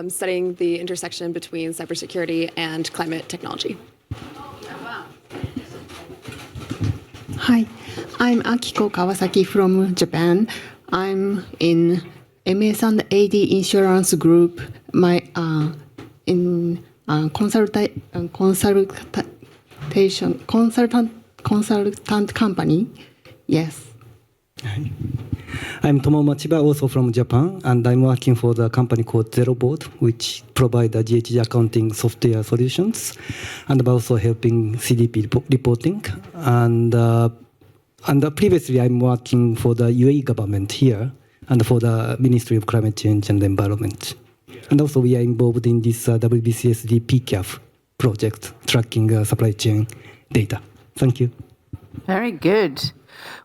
studying the intersection between cybersecurity and climate technology. Hi, I'm Akiko Kawasaki from Japan. I'm in MS&AD Insurance Group. My in consultant company. Yes. I'm Tomo Machiba, also from Japan, and I'm working for the company called ZeroBoard, which provide the GHG accounting software solutions, and I'm also helping CDP reporting. And previously, I'm working for the UAE government here, and for the Ministry of Climate Change and Environment. And also, we are involved in this WBCSD PCAF project, tracking supply chain data. Thank you. Very good.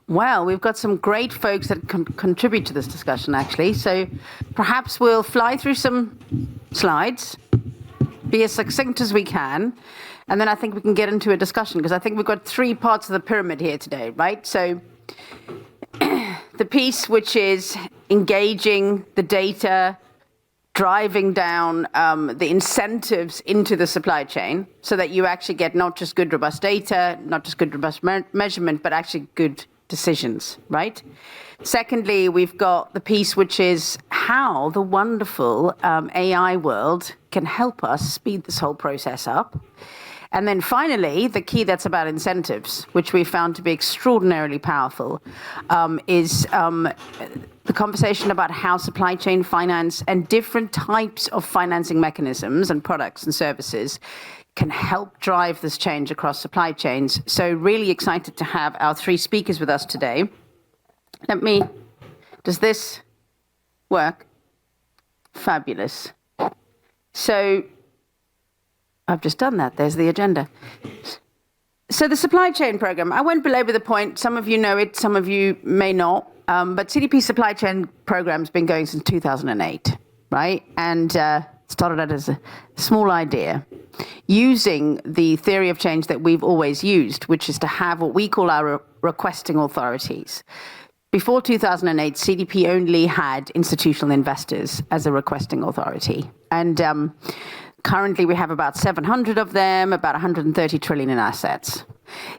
Well, we've got some great folks that can contribute to this discussion, actually. So perhaps we'll fly through some slides, be as succinct as we can, and then I think we can get into a discussion, because I think we've got three parts of the pyramid here today, right? So the piece which is engaging the data, driving down the incentives into the supply chain so that you actually get not just good, robust data, not just good, robust measurement, but actually good decisions, right? Secondly, we've got the piece which is how the wonderful AI world can help us speed this whole process up. And then finally, the key that's about incentives, which we found to be extraordinarily powerful, is the conversation about how supply chain finance and different types of financing mechanisms and products and services can help drive this change across supply chains. So really excited to have our three speakers with us today. Does this work? Fabulous. So I've just done that. There's the agenda. So the supply chain program, I won't belabor the point. Some of you know it, some of you may not. But CDP supply chain program's been going since 2008, right? And started out as a small idea, using the theory of change that we've always used, which is to have what we call our requesting authorities. Before 2008, CDP only had institutional investors as a requesting authority. And currently we have about 700 of them, about 130 trillion in assets.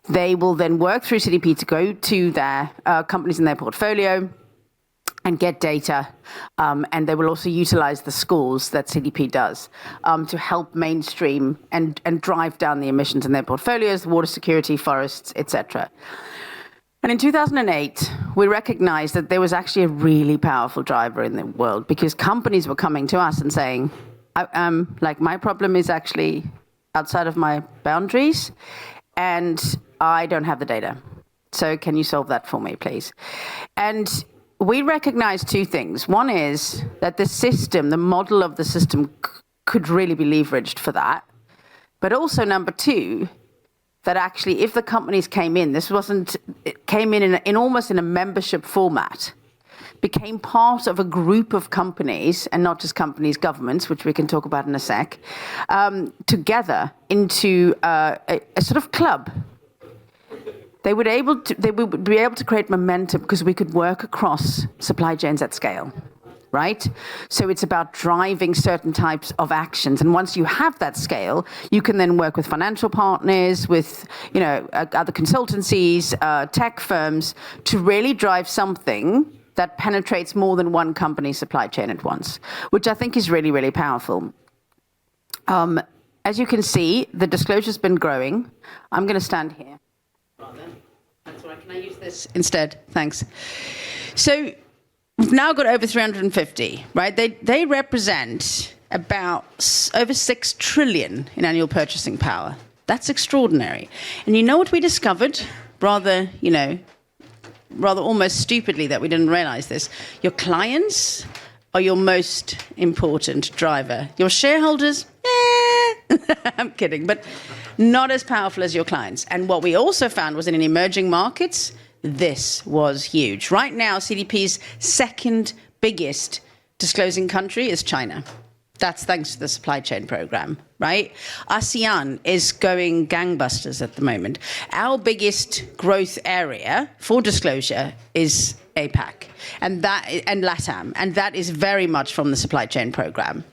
They will then work through CDP to go to their companies in their portfolio and get data. And they will also utilize the scores that CDP does to help mainstream and drive down the emissions in their portfolios, water security, forests, etc. And in 2008, we recognized that there was actually a really powerful driver in the world, because companies were coming to us and saying, my problem is actually outside of my boundaries, and I don't have the data. So can you solve that for me, please? And we recognize two things. One is that the system, the model of the system could really be leveraged for that. But also number two, that actually if the companies came in, it came in almost in a membership format, became part of a group of companies, and not just companies, governments, which we can talk about in a sec, together into a sort of club. They would be able to create momentum because we could work across supply chains at scale, right? So it's about driving certain types of actions. And once you have that scale, you can then work with financial partners, with other consultancies, tech firms, to really drive something that penetrates more than one company's supply chain at once, which I think is really, really powerful. As you can see, the disclosure's been growing. I'm going to stand here. That's all right. Can I use this instead? Thanks. So we've now got over 350, right? They represent about over 6 trillion in annual purchasing power. That's extraordinary. And you know what we discovered? Rather almost stupidly, that we didn't realize this. Your clients are your most important driver. Your shareholders, I'm kidding, but not as powerful as your clients. And what we also found was in emerging markets, this was huge. Right now, CDP's second biggest disclosing country is China. That's thanks to the supply chain program, right? ASEAN is going gangbusters at the moment. Our biggest growth area, for disclosure, is APAC and LATAM, and that is very much from the supply chain program.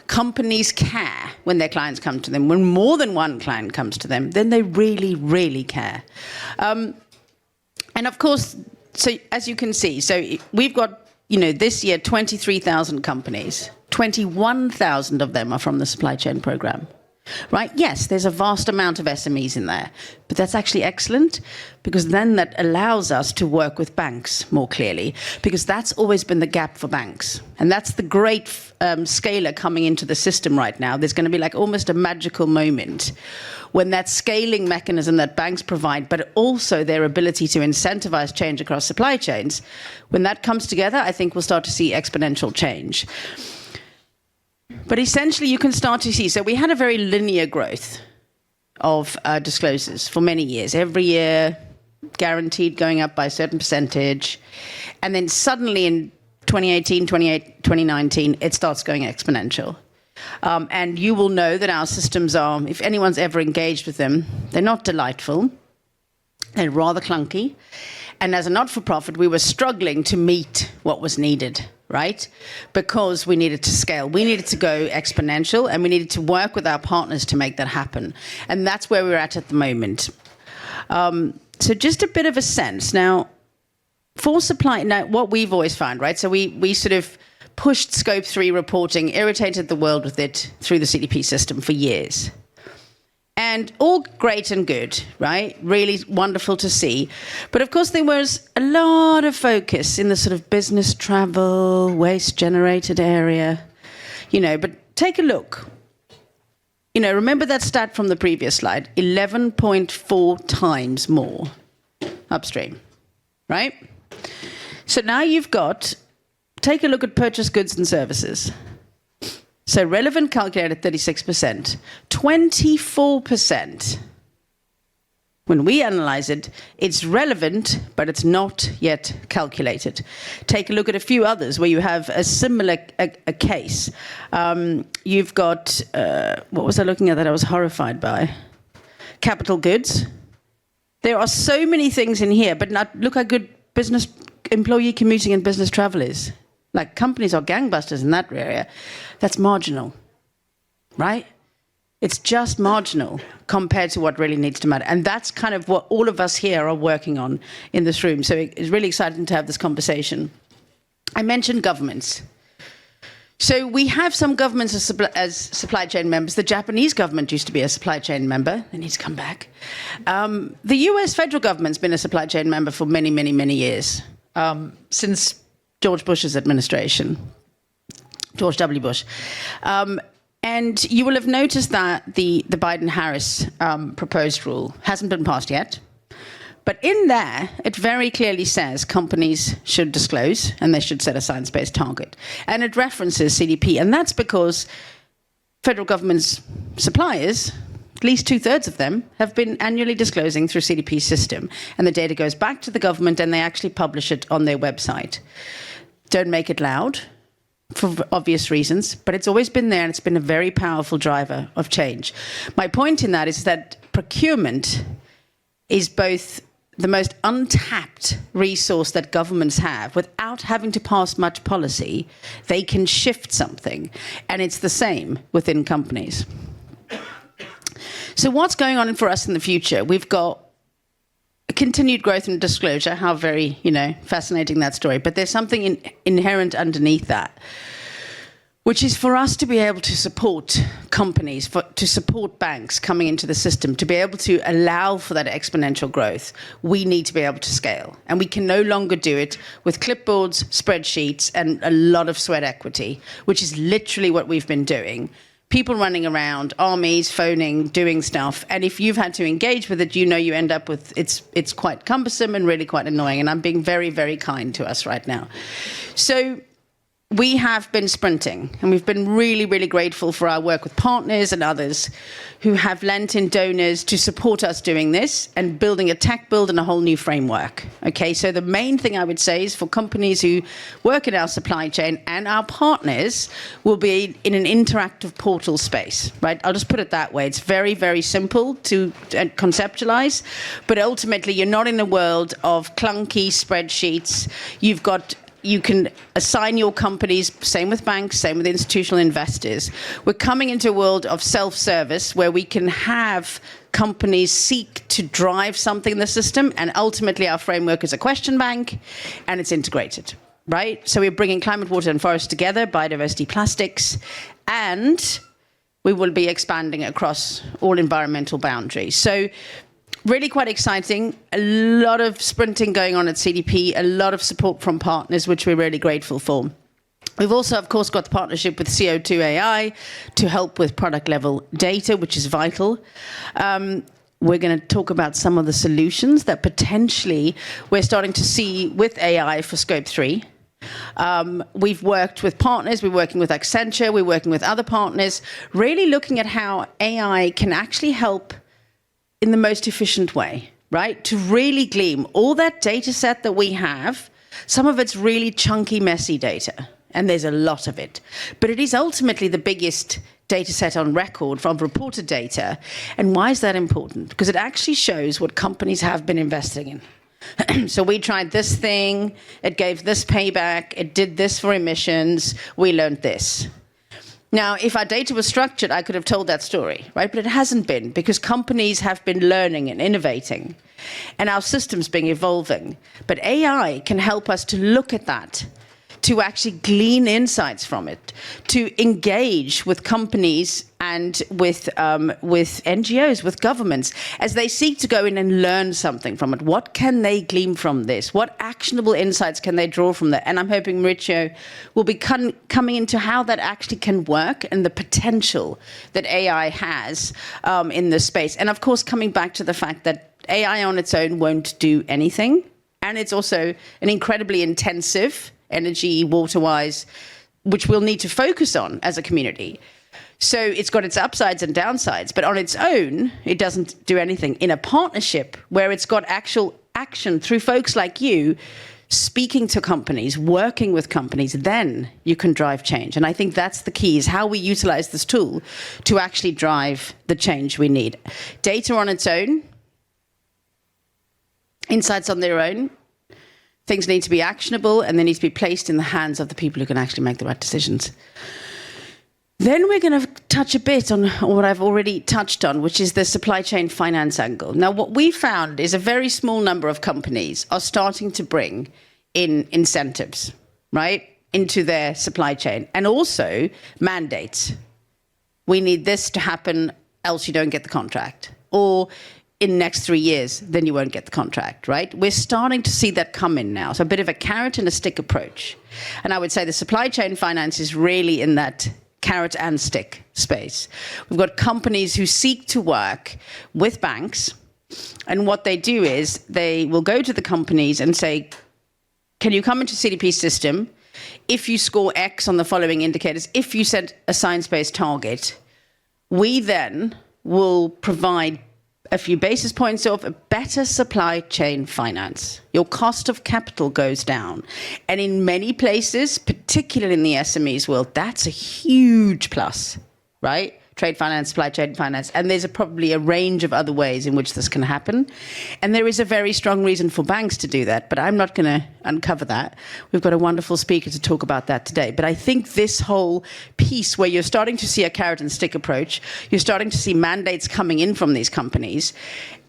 Companies care when their clients come to them. When more than one client comes to them, then they really, really care. And of course, so as you can see, so we've got, this year, 23,000 companies. 21,000 of them are from the supply chain program, right? Yes, there's a vast amount of SMEs in there, but that's actually excellent because then that allows us to work with banks more clearly, because that's always been the gap for banks. And that's the great scaler coming into the system right now. There's going to be like almost a magical moment when that scaling mechanism that banks provide, but also their ability to incentivize change across supply chains, when that comes together, I think we'll start to see exponential change. But essentially, you can start to see, so we had a very linear growth of disclosures for many years. Every year, guaranteed going up by a certain percentage. And then suddenly in 2018, 2019, it starts going exponential. And you will know that our systems are, if anyone's ever engaged with them, they're not delightful. They're rather clunky. And as a not-for-profit, we were struggling to meet what was needed, right? Because we needed to scale. We needed to go exponential, and we needed to work with our partners to make that happen. And that's where we're at the moment. So just a bit of a sense. Now, for supply, now what we've always found, right? So we sort of pushed Scope 3 reporting, irritated the world with it through the CDP system for years. And all great and good, right? Really wonderful to see. But of course, there was a lot of focus in the sort of business travel, waste generated area, but take a look. Remember that stat from the previous slide, 11.4 times more upstream, right? So now you've got, take a look at purchased goods and services. So relevant calculated 36%, 24%. When we analyze it, it's relevant, but it's not yet calculated. Take a look at a few others where you have a similar a case. You've got, what was I looking at that I was horrified by? Capital goods. There are so many things in here, but look how good business employee commuting and business travel is. Like companies are gangbusters in that area. That's marginal, right? It's just marginal compared to what really needs to matter. And that's kind of what all of us here are working on in this room. So it's really exciting to have this conversation. I mentioned governments. So we have some governments as supply chain members. The Japanese government used to be a supply chain member. They need to come back. The US federal government's been a supply chain member for many, many, many years, since George Bush's administration, George W. Bush. And you will have noticed that the Biden-Harris proposed rule hasn't been passed yet. But in there, it very clearly says companies should disclose and they should set a science-based target. And it references CDP. And that's because federal government's suppliers, at least 2/3 of them, have been annually disclosing through CDP system. And the data goes back to the government and they actually publish it on their website. Don't make it loud, for obvious reasons, but it's always been there and it's been a very powerful driver of change. My point in that is that procurement is both the most untapped resource that governments have. Without having to pass much policy, they can shift something, and it's the same within companies. So what's going on for us in the future? We've got continued growth and disclosure, how very, fascinating that story. But there's something inherent underneath that, which is for us to be able to support companies, to support banks coming into the system, to be able to allow for that exponential growth, we need to be able to scale. And we can no longer do it with clipboards, spreadsheets, and a lot of sweat equity, which is literally what we've been doing. People running around, armies, phoning, doing stuff. And if you've had to engage with it, you end up with, it's quite cumbersome and really quite annoying. And I'm being very, very kind to us right now. So we have been sprinting, and we've been really, really grateful for our work with partners and others who have lent in donors to support us doing this and building a tech build and a whole new framework. Okay, so the main thing I would say is for companies who work in our supply chain and our partners will be in an interactive portal space, right? I'll just put it that way. It's very, very simple to conceptualize, but ultimately you're not in a world of clunky spreadsheets. You can assign your companies, same with banks, same with institutional investors. We're coming into a world of self-service where we can have companies seek to drive something in the system, and ultimately our framework is a question bank, and it's integrated, right? So we're bringing climate, water, and forest together, biodiversity, plastics, and we will be expanding across all environmental boundaries. So really quite exciting. A lot of sprinting going on at CDP, a lot of support from partners, which we're really grateful for. We've also, of course, got the partnership with CO2 AI to help with product level data, which is vital. We're going to talk about some of the solutions that potentially we're starting to see with AI for Scope 3. We've worked with partners, we're working with Accenture, we're working with other partners, really looking at how AI can actually help in the most efficient way, right? To really glean all that data set that we have. Some of it's really chunky, messy data, and there's a lot of it. But it is ultimately the biggest data set on record from reported data. And why is that important? Because it actually shows what companies have been investing in. So we tried this thing, it gave this payback, it did this for emissions, we learned this. Now, if our data was structured, I could have told that story, right? But it hasn't been, because companies have been learning and innovating, and our systems been evolving. But AI can help us to look at that, to actually glean insights from it, to engage with companies and with NGOs, with governments, as they seek to go in and learn something from it. What can they glean from this? What actionable insights can they draw from that? And I'm hoping Maurizio will be coming into how that actually can work and the potential that AI has in this space. And of course, coming back to the fact that AI on its own won't do anything. And it's also an incredibly intensive, energy, water-wise, which we'll need to focus on as a community. So it's got its upsides and downsides, but on its own, it doesn't do anything. In a partnership where it's got actual action through folks like you, speaking to companies, working with companies, then you can drive change. And I think that's the key, is how we utilize this tool to actually drive the change we need. Data on its own, insights on their own, things need to be actionable, and they need to be placed in the hands of the people who can actually make the right decisions. Then we're going to touch a bit on what I've already touched on, which is the supply chain finance angle. Now, what we found is a very small number of companies are starting to bring in incentives, right, into their supply chain, and also mandates. We need this to happen, else you don't get the contract. Or in the next 3 years, then you won't get the contract, right? We're starting to see that come in now. So a bit of a carrot and a stick approach. And I would say the supply chain finance is really in that carrot and stick space. We've got companies who seek to work with banks. And what they do is they will go to the companies and say, can you come into CDP's system? If you score X on the following indicators, if you set a science-based target, we then will provide a few basis points of a better supply chain finance. Your cost of capital goes down. And in many places, particularly in the SMEs world, that's a huge plus, right? Trade finance, supply chain finance. And there's probably a range of other ways in which this can happen. And there is a very strong reason for banks to do that, but I'm not going to uncover that. We've got a wonderful speaker to talk about that today. But I think this whole piece where you're starting to see a carrot and stick approach, you're starting to see mandates coming in from these companies,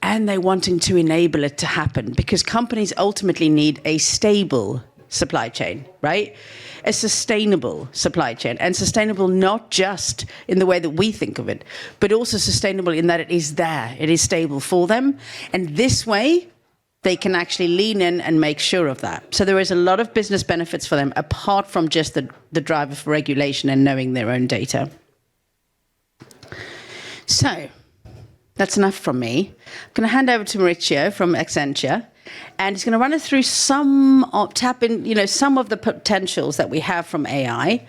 and they're wanting to enable it to happen, because companies ultimately need a stable supply chain, right? A sustainable supply chain, and sustainable not just in the way that we think of it, but also sustainable in that it is there, it is stable for them. And this way, they can actually lean in and make sure of that. So there is a lot of business benefits for them, apart from just the driver for regulation and knowing their own data. So that's enough from me. I'm going to hand over to Maurizio from Accenture, and he's going to run us through some of the potentials that we have from AI.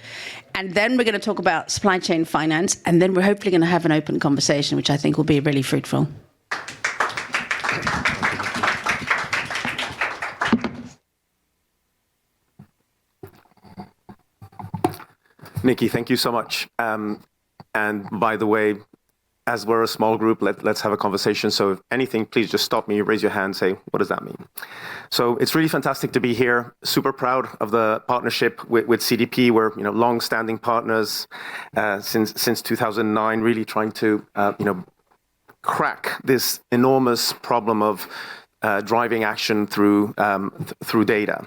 And then we're going to talk about supply chain finance, and then we're hopefully going to have an open conversation, which I think will be really fruitful. Nikki, thank you so much. And by the way, as we're a small group, let's have a conversation. So if anything, please just stop me, raise your hand, say, what does that mean? So it's really fantastic to be here. Super proud of the partnership with CDP. We're long-standing partners since 2009, really trying to crack this enormous problem of driving action through data.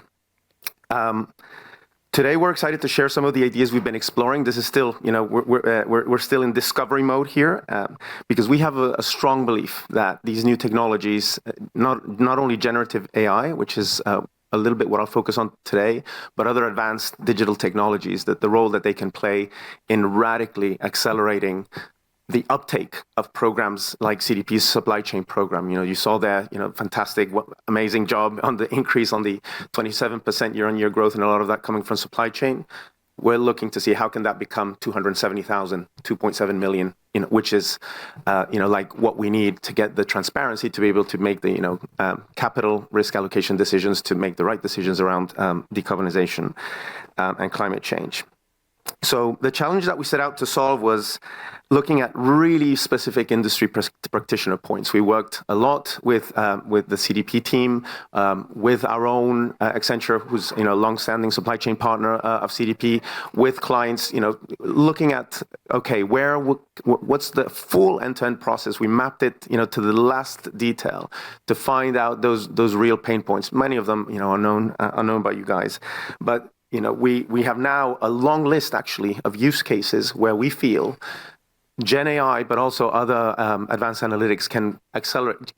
Today, we're excited to share some of the ideas we've been exploring. This is still, we're still in discovery mode here because we have a strong belief that these new technologies, not only generative AI, which is a little bit what I'll focus on today, but other advanced digital technologies, that the role that they can play in radically accelerating the uptake of programs like CDP's supply chain program. You saw there, fantastic, amazing job on the increase on the 27% year-on-year growth, and a lot of that coming from supply chain. We're looking to see how can that become 270,000, 2.7 million, which is, like what we need to get the transparency to be able to make the, capital risk allocation decisions, to make the right decisions around decarbonization and climate change. So the challenge that we set out to solve was looking at really specific industry practitioner points. We worked a lot with the CDP team, with our own Accenture, who's a long-standing supply chain partner of CDP, with clients, looking at, okay, what's the full end-to-end process? We mapped it, to the last detail to find out those real pain points. Many of them, are known by you guys, but we have now a long list actually of use cases where we feel Gen AI, but also other advanced analytics can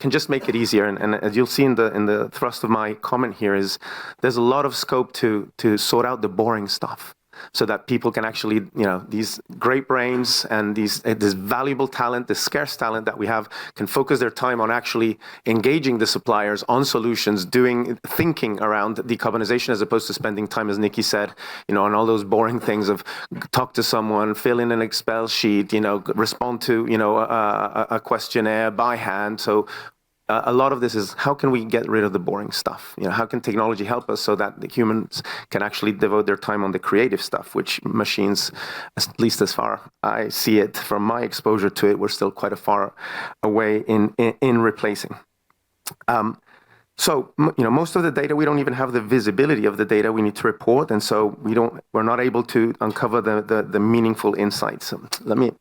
just make it easier. And as you'll see in the thrust of my comment here is there's a lot of scope to sort out the boring stuff, so that people can actually, these great brains and this valuable talent, this scarce talent that we have, can focus their time on actually engaging the suppliers on solutions, thinking around decarbonization, as opposed to spending time, as Nikki said, on all those boring things of talk to someone, fill in an Excel sheet, respond to, a questionnaire by hand. So a lot of this is how can we get rid of the boring stuff? How can technology help us so that the humans can actually devote their time on the creative stuff, which machines, at least as far I see it from my exposure to it, we're still quite a far away in replacing. So, most of the data, we don't even have the visibility of the data we need to report, and so we're not able to uncover the meaningful insights. So let me.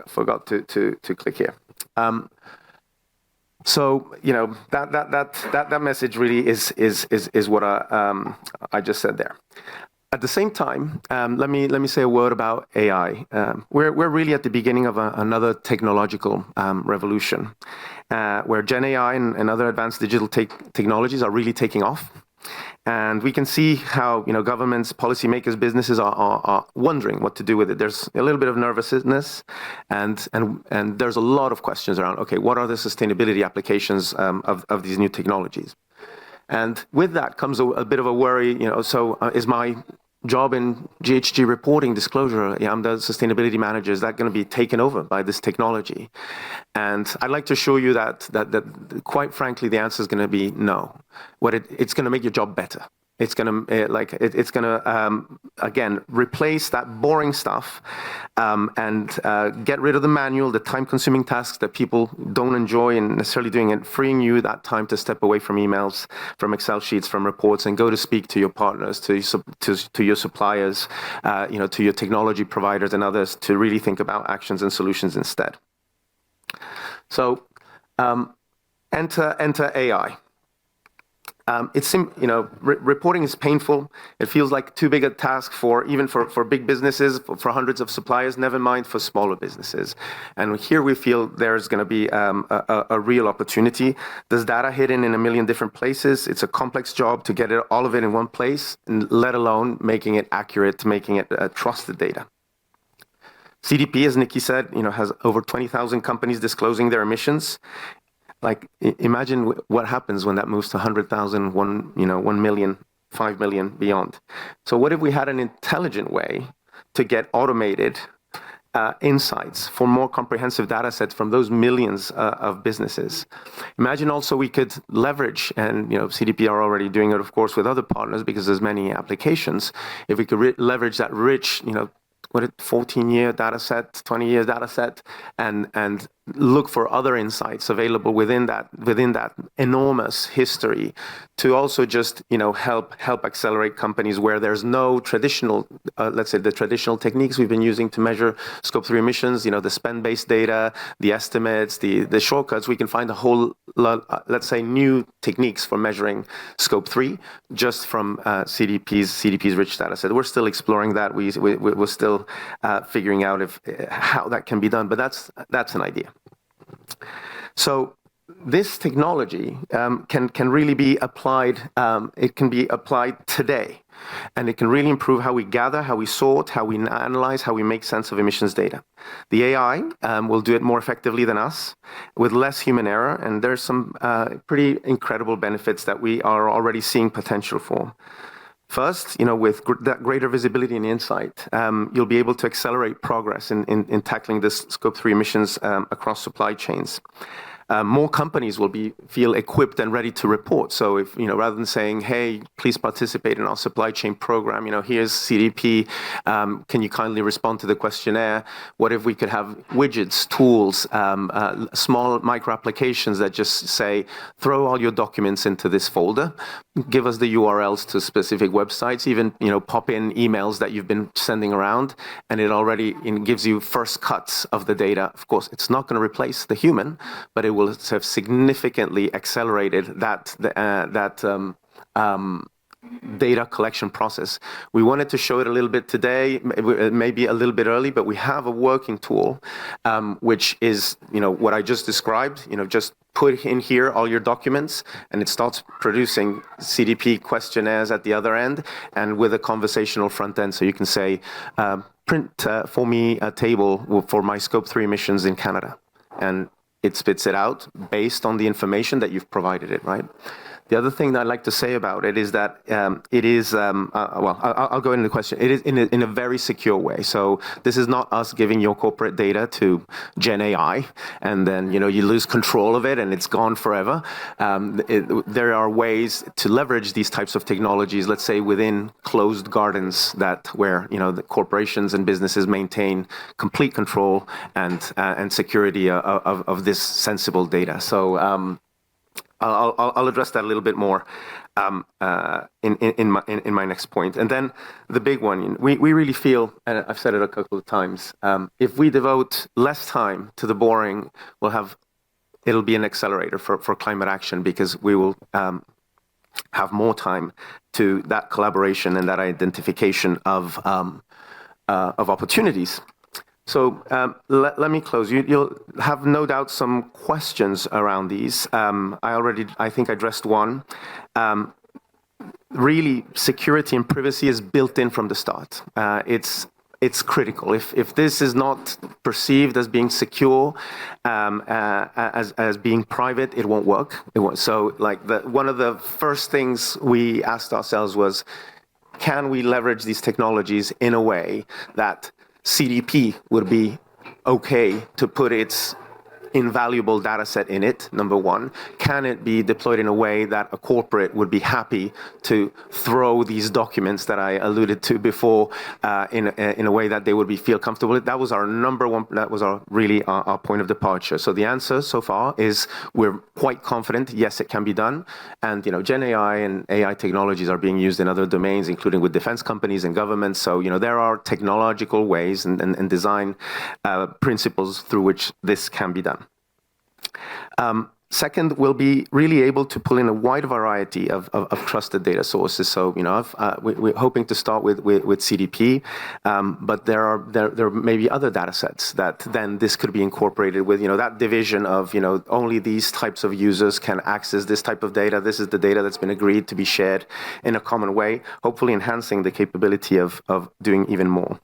Forgot to click here. So that message really is what I just said there. At the same time, let me say a word about AI. We're really at the beginning of another technological revolution, where Gen AI and other advanced digital technologies are really taking off. And we can see how governments, policymakers, businesses are wondering what to do with it. There's a little bit of nervousness, and there's a lot of questions around, okay, what are the sustainability applications of these new technologies? And with that comes a bit of a worry, is my job in GHG reporting disclosure, I'm the sustainability manager, is that going to be taken over by this technology? And I'd like to show you that quite frankly, the answer is going to be no. It's going to make your job better. It's going to again replace that boring stuff and get rid of the manual, the time-consuming tasks that people don't enjoy and necessarily doing it, freeing you that time to step away from emails, from Excel sheets, from reports, and go to speak to your partners, to your suppliers, to your technology providers and others, to really think about actions and solutions instead. So enter AI. Reporting is painful. It feels like too big a task for big businesses, for hundreds of suppliers, never mind for smaller businesses. And here we feel there's going to be a real opportunity. There's data hidden in a million different places. It's a complex job to get all of it in one place, and let alone making it accurate, making it trusted data. CDP, as Nikki said, has over 20,000 companies disclosing their emissions. Imagine what happens when that moves to 100,000, 1 million, 5 million beyond. So what if we had an intelligent way to get automated insights for more comprehensive data sets from those millions of businesses? Imagine also we could leverage, and CDP are already doing it, of course, with other partners because there's many applications. If we could leverage that rich, 14-year data set, 20-year data set, and look for other insights available within that enormous history to also just help accelerate companies where there's no traditional, let's say the traditional techniques we've been using to measure Scope 3 emissions, the spend-based data, the estimates, the shortcuts. We can find a whole lot, let's say, new techniques for measuring Scope 3 just from CDP's rich data set. We're still exploring that. We're still figuring out how that can be done, but that's an idea. So this technology can really be applied. It can be applied today, and it can really improve how we gather, how we sort, how we analyze, how we make sense of emissions data. The AI will do it more effectively than us, with less human error, and there's some pretty incredible benefits that we are already seeing potential for. First, with that greater visibility and insight, you'll be able to accelerate progress in tackling this Scope 3 emissions across supply chains. More companies will feel equipped and ready to report. So if, rather than saying, hey, please participate in our supply chain program, here's CDP, can you kindly respond to the questionnaire? What if we could have widgets, tools, small micro applications that just say, throw all your documents into this folder, give us the URLs to specific websites, even, pop in emails that you've been sending around, and it already gives you first cuts of the data. Of course, it's not going to replace the human, but it will have significantly accelerated that data collection process. We wanted to show it a little bit today, maybe a little bit early, but we have a working tool, which is, what I just described. Just put in here all your documents, and it starts producing CDP questionnaires at the other end, and with a conversational front end. So you can say, print for me a table for my Scope 3 emissions in Canada, and it spits it out based on the information that you've provided it, right? The other thing that I'd like to say about it is that it is, I'll go into the question. It is in a very secure way. So this is not us giving your corporate data to Gen AI, and then, you lose control of it and it's gone forever. There are ways to leverage these types of technologies, let's say within closed gardens where, the corporations and businesses maintain complete control and security of this sensible data. So, I'll address that a little bit more in my next point. And then the big one, we really feel, and I've said it a couple of times, if we devote less time to the boring, it'll be an accelerator for climate action, because we will have more time to that collaboration and that identification of opportunities. So let me close. You'll have no doubt some questions around these. I think I addressed one. Really, security and privacy is built in from the start. It's critical. If this is not perceived as being secure, as being private, it won't work. So, one of the first things we asked ourselves was, can we leverage these technologies in a way that CDP would be okay to put its invaluable data set in it, number one? Can it be deployed in a way that a corporate would be happy to throw these documents that I alluded to before in a way that they would feel comfortable with? That was our number one, that was our point of departure. So the answer so far is we're quite confident, yes, it can be done. And Gen AI and AI technologies are being used in other domains, including with defense companies and governments. So there are technological ways and design principles through which this can be done. Second, we'll be really able to pull in a wide variety of trusted data sources. So, we're hoping to start with CDP, but there may be other data sets that then this could be incorporated with, that division of, only these types of users can access this type of data. This is the data that's been agreed to be shared in a common way, hopefully enhancing the capability of doing even more.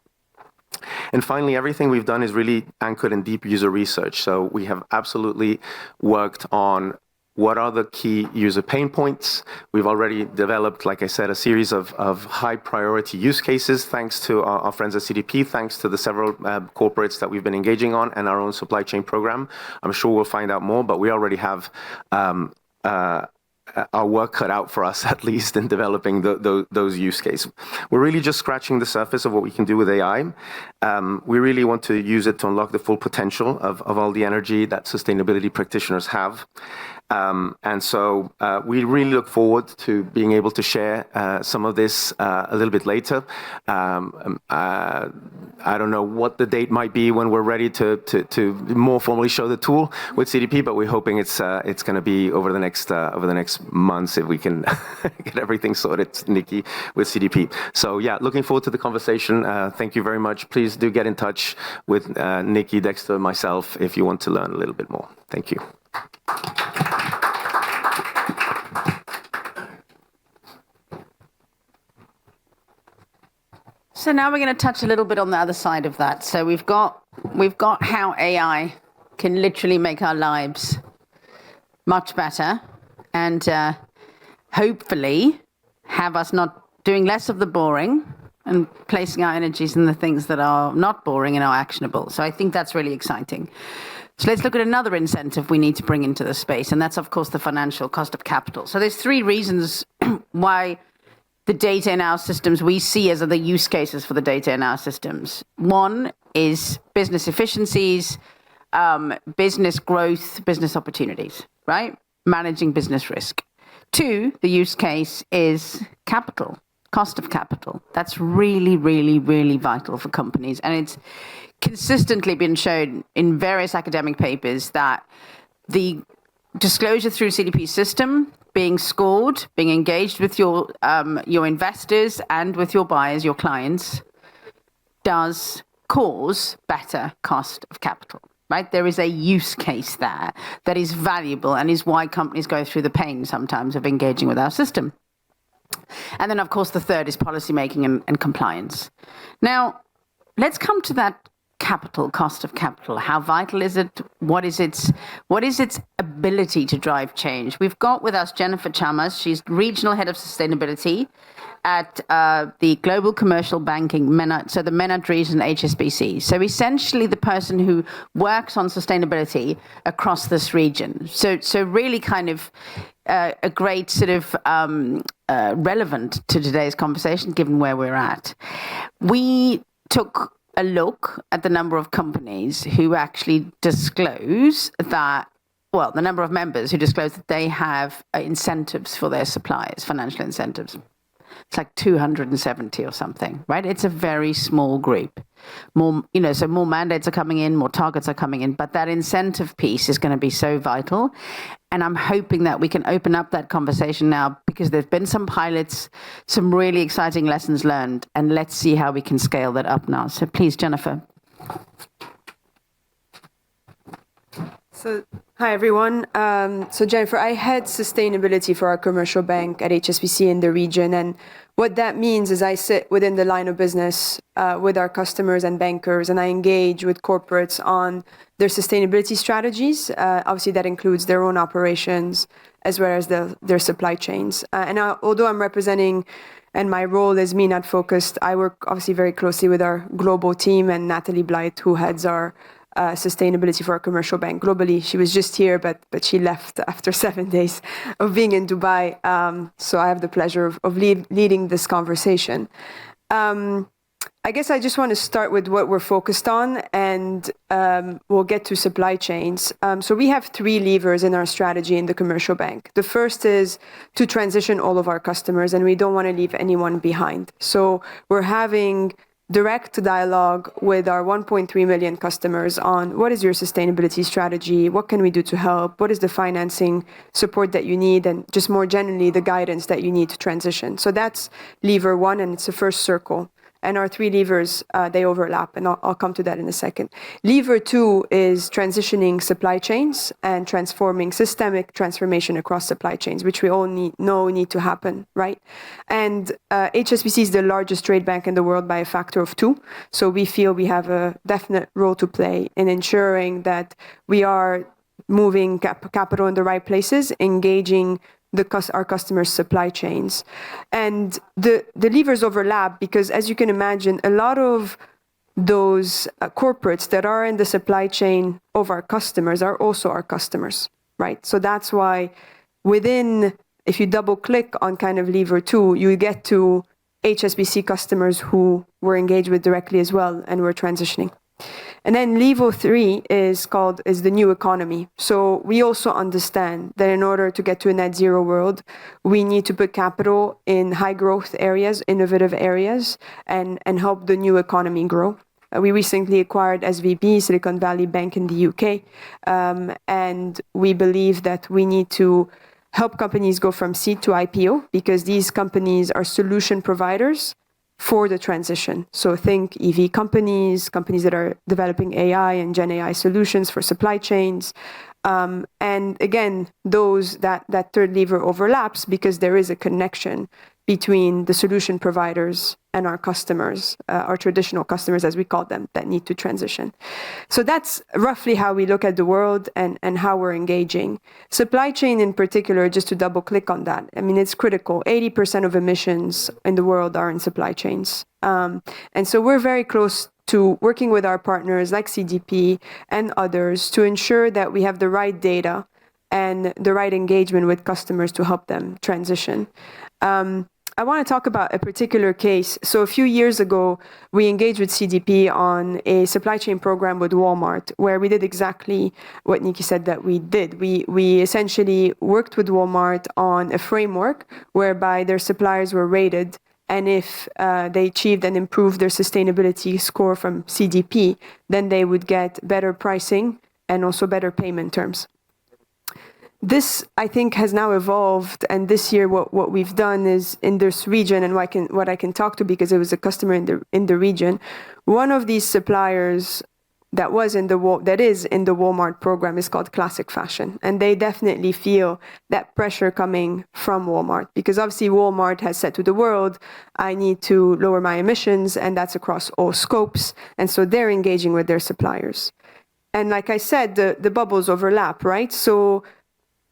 And finally, everything we've done is really anchored in deep user research. So we have absolutely worked on what are the key user pain points. We've already developed, like I said, a series of high priority use cases, thanks to our friends at CDP, thanks to the several corporates that we've been engaging on and our own supply chain program. I'm sure we'll find out more, but we already have our work cut out for us, at least in developing those use cases. We're really just scratching the surface of what we can do with AI. We really want to use it to unlock the full potential of all the energy that sustainability practitioners have. And so we really look forward to being able to share some of this a little bit later. I don't know what the date might be when we're ready to more formally show the tool with CDP, but we're hoping it's going to be over the next months if we can get everything sorted, Nikki, with CDP. So yeah, looking forward to the conversation. Thank you very much. Please do get in touch with Nikki, Dexter, myself if you want to learn a little bit more. Thank you. So now we're going to touch a little bit on the other side of that. So we've got how AI can literally make our lives much better and hopefully have us not doing less of the boring and placing our energies in the things that are not boring and are actionable. So I think that's really exciting. So let's look at another incentive we need to bring into the space, and that's, of course, the financial cost of capital. So there's three reasons why the data in our systems we see as the use cases for the data in our systems. One is business efficiencies, business growth, business opportunities, right? Managing business risk. Two, the use case is capital, cost of capital. That's really, really, really vital for companies. And it's consistently been shown in various academic papers that the disclosure through CDP system, being scored, being engaged with your investors and with your buyers, your clients, does cause better cost of capital, right? There is a use case there that is valuable and is why companies go through the pain sometimes of engaging with our system. And then, of course, the third is policymaking and compliance. Now, let's come to that capital, cost of capital. How vital is it? What is its ability to drive change? We've got with us Jennifer Chamas. She's regional head of sustainability at the Global Commercial Banking, the MENAT region HSBC. So essentially the person who works on sustainability across this region. So really kind of a great sort of relevant to today's conversation, given where we're at. We took a look at the number of companies who actually disclose that, well, the number of members who disclose that they have incentives for their suppliers, financial incentives. It's like 270 or something, right? It's a very small group. So more mandates are coming in, more targets are coming in, but that incentive piece is going to be so vital. And I'm hoping that we can open up that conversation now because there's been some pilots, some really exciting lessons learned, and let's see how we can scale that up now. So please, Jennifer. So, hi everyone. So Jennifer, I head sustainability for our commercial bank at HSBC in the region. And what that means is I sit within the line of business with our customers and bankers, and I engage with corporates on their sustainability strategies. Obviously, that includes their own operations as well as their supply chains. Although I'm representing and my role is MENAT focused, I work obviously very closely with our global team and Natalie Blythe, who heads our sustainability for our commercial bank globally. She was just here, but she left after 7 days of being in Dubai. So I have the pleasure of leading this conversation. I guess I just want to start with what we're focused on, and we'll get to supply chains. So we have 3 levers in our strategy in the commercial bank. The first is to transition all of our customers, and we don't want to leave anyone behind. So we're having direct dialogue with our 1.3 million customers on what is your sustainability strategy, what can we do to help, what is the financing support that you need, and just more generally the guidance that you need to transition. So that's lever 1, and it's the first circle. And our three levers, they overlap, and I'll come to that in a second. Lever 2 is transitioning supply chains and transforming systemic transformation across supply chains, which we all know need to happen, right? And HSBC is the largest trade bank in the world by a factor of 2. So we feel we have a definite role to play in ensuring that we are moving capital in the right places, engaging our customers' supply chains. And the levers overlap because, as you can imagine, a lot of those corporates that are in the supply chain of our customers are also our customers, right? So that's why if you double click on kind of lever 2, you get to HSBC customers who we're engaged with directly as well, and we're transitioning. And then lever 3 is the new economy. So we also understand that in order to get to a net zero world, we need to put capital in high growth areas, innovative areas, and help the new economy grow. We recently acquired SVB, Silicon Valley Bank in the UK, and we believe that we need to help companies go from seed to IPO because these companies are solution providers for the transition. So think EV companies that are developing AI and Gen AI solutions for supply chains. And again, that third lever overlaps because there is a connection between the solution providers and our customers, our traditional customers, as we call them, that need to transition. So that's roughly how we look at the world and how we're engaging. Supply chain in particular, just to double click on that, I mean, it's critical. 80% of emissions in the world are in supply chains. And so we're very close to working with our partners like CDP and others to ensure that we have the right data and the right engagement with customers to help them transition. I want to talk about a particular case. So a few years ago, we engaged with CDP on a supply chain program with Walmart, where we did exactly what Nikki said that we did. We essentially worked with Walmart on a framework whereby their suppliers were rated, and if they achieved and improved their sustainability score from CDP, then they would get better pricing and also better payment terms. This, I think, has now evolved, and this year what we've done is in this region, and what I can talk to because it was a customer in the region, one of these suppliers that is in the Walmart program is called Classic Fashion, and they definitely feel that pressure coming from Walmart because obviously Walmart has said to the world, I need to lower my emissions, and that's across all scopes, and so they're engaging with their suppliers. And like I said, the bubbles overlap, right? So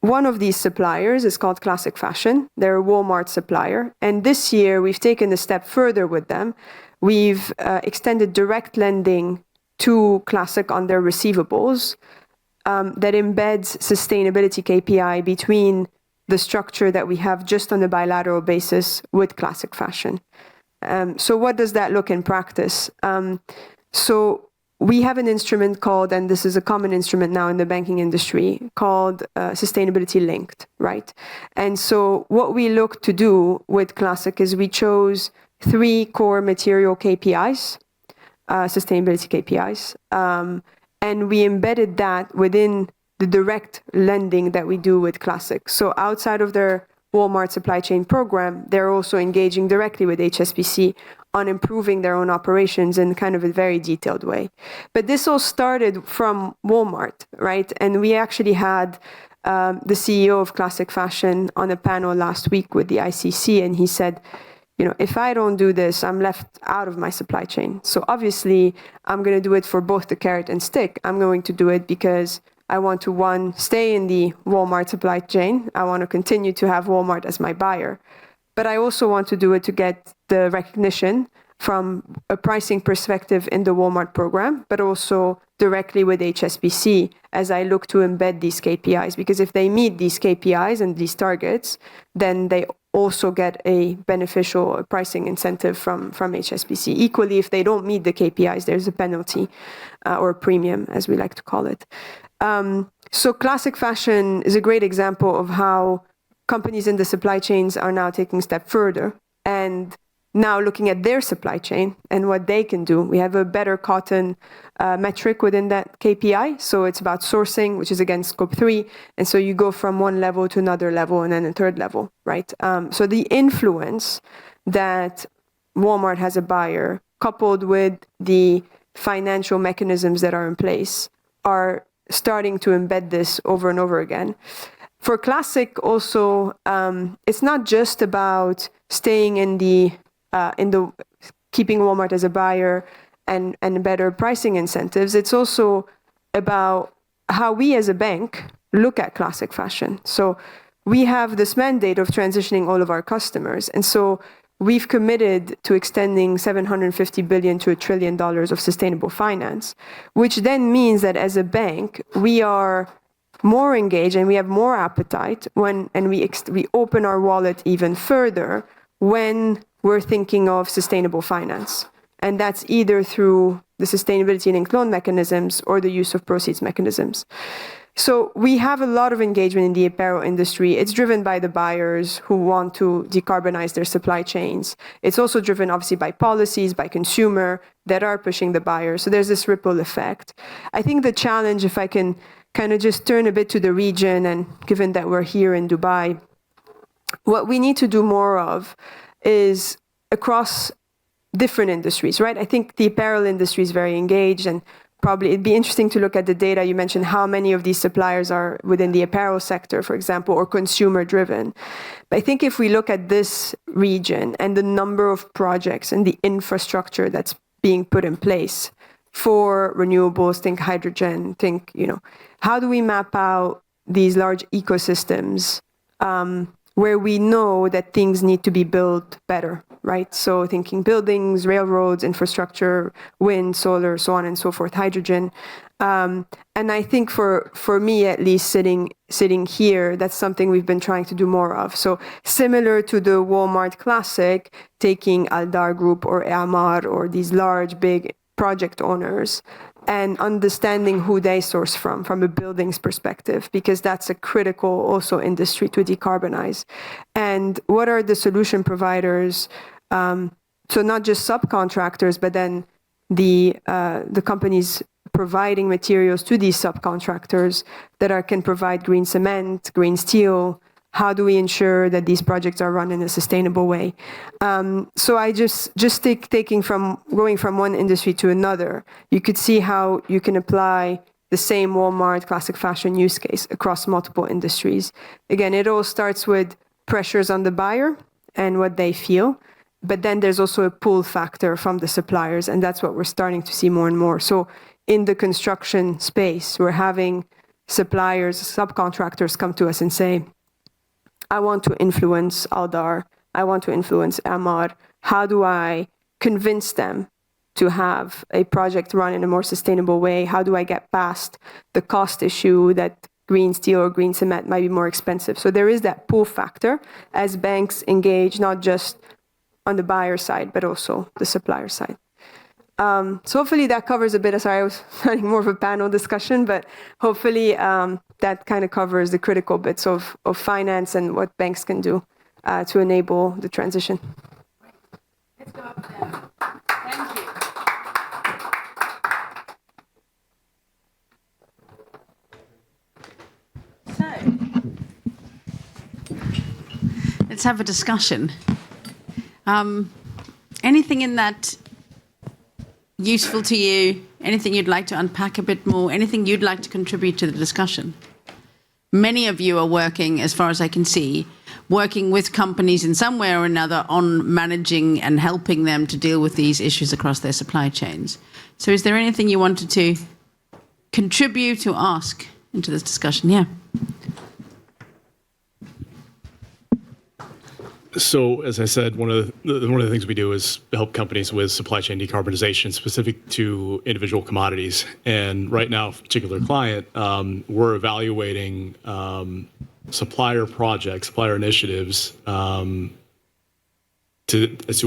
one of these suppliers is called Classic Fashion. They're a Walmart supplier. And this year, we've taken a step further with them. We've extended direct lending to Classic on their receivables that embeds sustainability KPI between the structure that we have just on a bilateral basis with Classic Fashion. So what does that look in practice? So we have an instrument called, and this is a common instrument now in the banking industry, called sustainability linked, right? And so what we look to do with Classic is we chose 3 core material KPIs, sustainability KPIs, and we embedded that within the direct lending that we do with Classic. So outside of their Walmart supply chain program, they're also engaging directly with HSBC on improving their own operations in kind of a very detailed way. But this all started from Walmart, right? And we actually had the CEO of Classic Fashion on a panel last week with the ICC, and he said, if I don't do this, I'm left out of my supply chain. So obviously, I'm going to do it for both the carrot and stick. I'm going to do it because I want to, one, stay in the Walmart supply chain. I want to continue to have Walmart as my buyer. But I also want to do it to get the recognition from a pricing perspective in the Walmart program, but also directly with HSBC as I look to embed these KPIs. Because if they meet these KPIs and these targets, then they also get a beneficial pricing incentive from HSBC. Equally, if they don't meet the KPIs, there's a penalty or a premium, as we like to call it. So Classic Fashion is a great example of how companies in the supply chains are now taking a step further and now looking at their supply chain and what they can do. We have a better cotton metric within that KPI. So it's about sourcing, which is again scope 3. And so you go from one level to another level and then a third level, right? So the influence that Walmart has a buyer, coupled with the financial mechanisms that are in place, are starting to embed this over and over again. For Classic, also, it's not just about staying in the keeping Walmart as a buyer and better pricing incentives. It's also about how we as a bank look at classic fashion. So we have this mandate of transitioning all of our customers. And so we've committed to extending $750 billion to $1 trillion of sustainable finance, which then means that as a bank, we are more engaged and we have more appetite and we open our wallet even further when we're thinking of sustainable finance. And that's either through the sustainability linked loan mechanisms or the use of proceeds mechanisms. So we have a lot of engagement in the apparel industry. It's driven by the buyers who want to decarbonize their supply chains. It's also driven obviously by policies, by consumer that are pushing the buyers. So there's this ripple effect. I think the challenge, if I can kind of just turn a bit to the region, and given that we're here in Dubai, what we need to do more of is across different industries, right? I think the apparel industry is very engaged, and probably it'd be interesting to look at the data. You mentioned how many of these suppliers are within the apparel sector, for example, or consumer driven. But I think if we look at this region and the number of projects and the infrastructure that's being put in place for renewables, think hydrogen, think, how do we map out these large ecosystems where we know that things need to be built better, right? So thinking buildings, railroads, infrastructure, wind, solar, so on and so forth, hydrogen. And I think for me, at least sitting here, that's something we've been trying to do more of. So similar to the Walmart Classic, taking Aldar Group or Amar or these large, big project owners and understanding who they source from a buildings perspective, because that's a critical also industry to decarbonize. And what are the solution providers? So not just subcontractors, but then the companies providing materials to these subcontractors that can provide green cement, green steel. How do we ensure that these projects are run in a sustainable way? So I just going from one industry to another, you could see how you can apply the same Walmart classic fashion use case across multiple industries. Again, it all starts with pressures on the buyer and what they feel, but then there's also a pull factor from the suppliers, and that's what we're starting to see more and more. So in the construction space, we're having suppliers, subcontractors come to us and say, I want to influence Aldar, I want to influence Amar. How do I convince them to have a project run in a more sustainable way? How do I get past the cost issue that green steel or green cement might be more expensive? So there is that pull factor as banks engage not just on the buyer side, but also the supplier side. So hopefully that covers a bit. Sorry, I was planning more of a panel discussion, but hopefully that kind of covers the critical bits of finance and what banks can do to enable the transition. Let's go up there. Thank you. So, let's have a discussion. Anything in that useful to you? Anything you'd like to unpack a bit more? Anything you'd like to contribute to the discussion? Many of you are working, as far as I can see, working with companies in some way or another on managing and helping them to deal with these issues across their supply chains. So is there anything you wanted to contribute or ask into this discussion? Yeah. So, as I said, one of the things we do is help companies with supply chain decarbonization specific to individual commodities. And right now, for a particular client, we're evaluating supplier projects, supplier initiatives to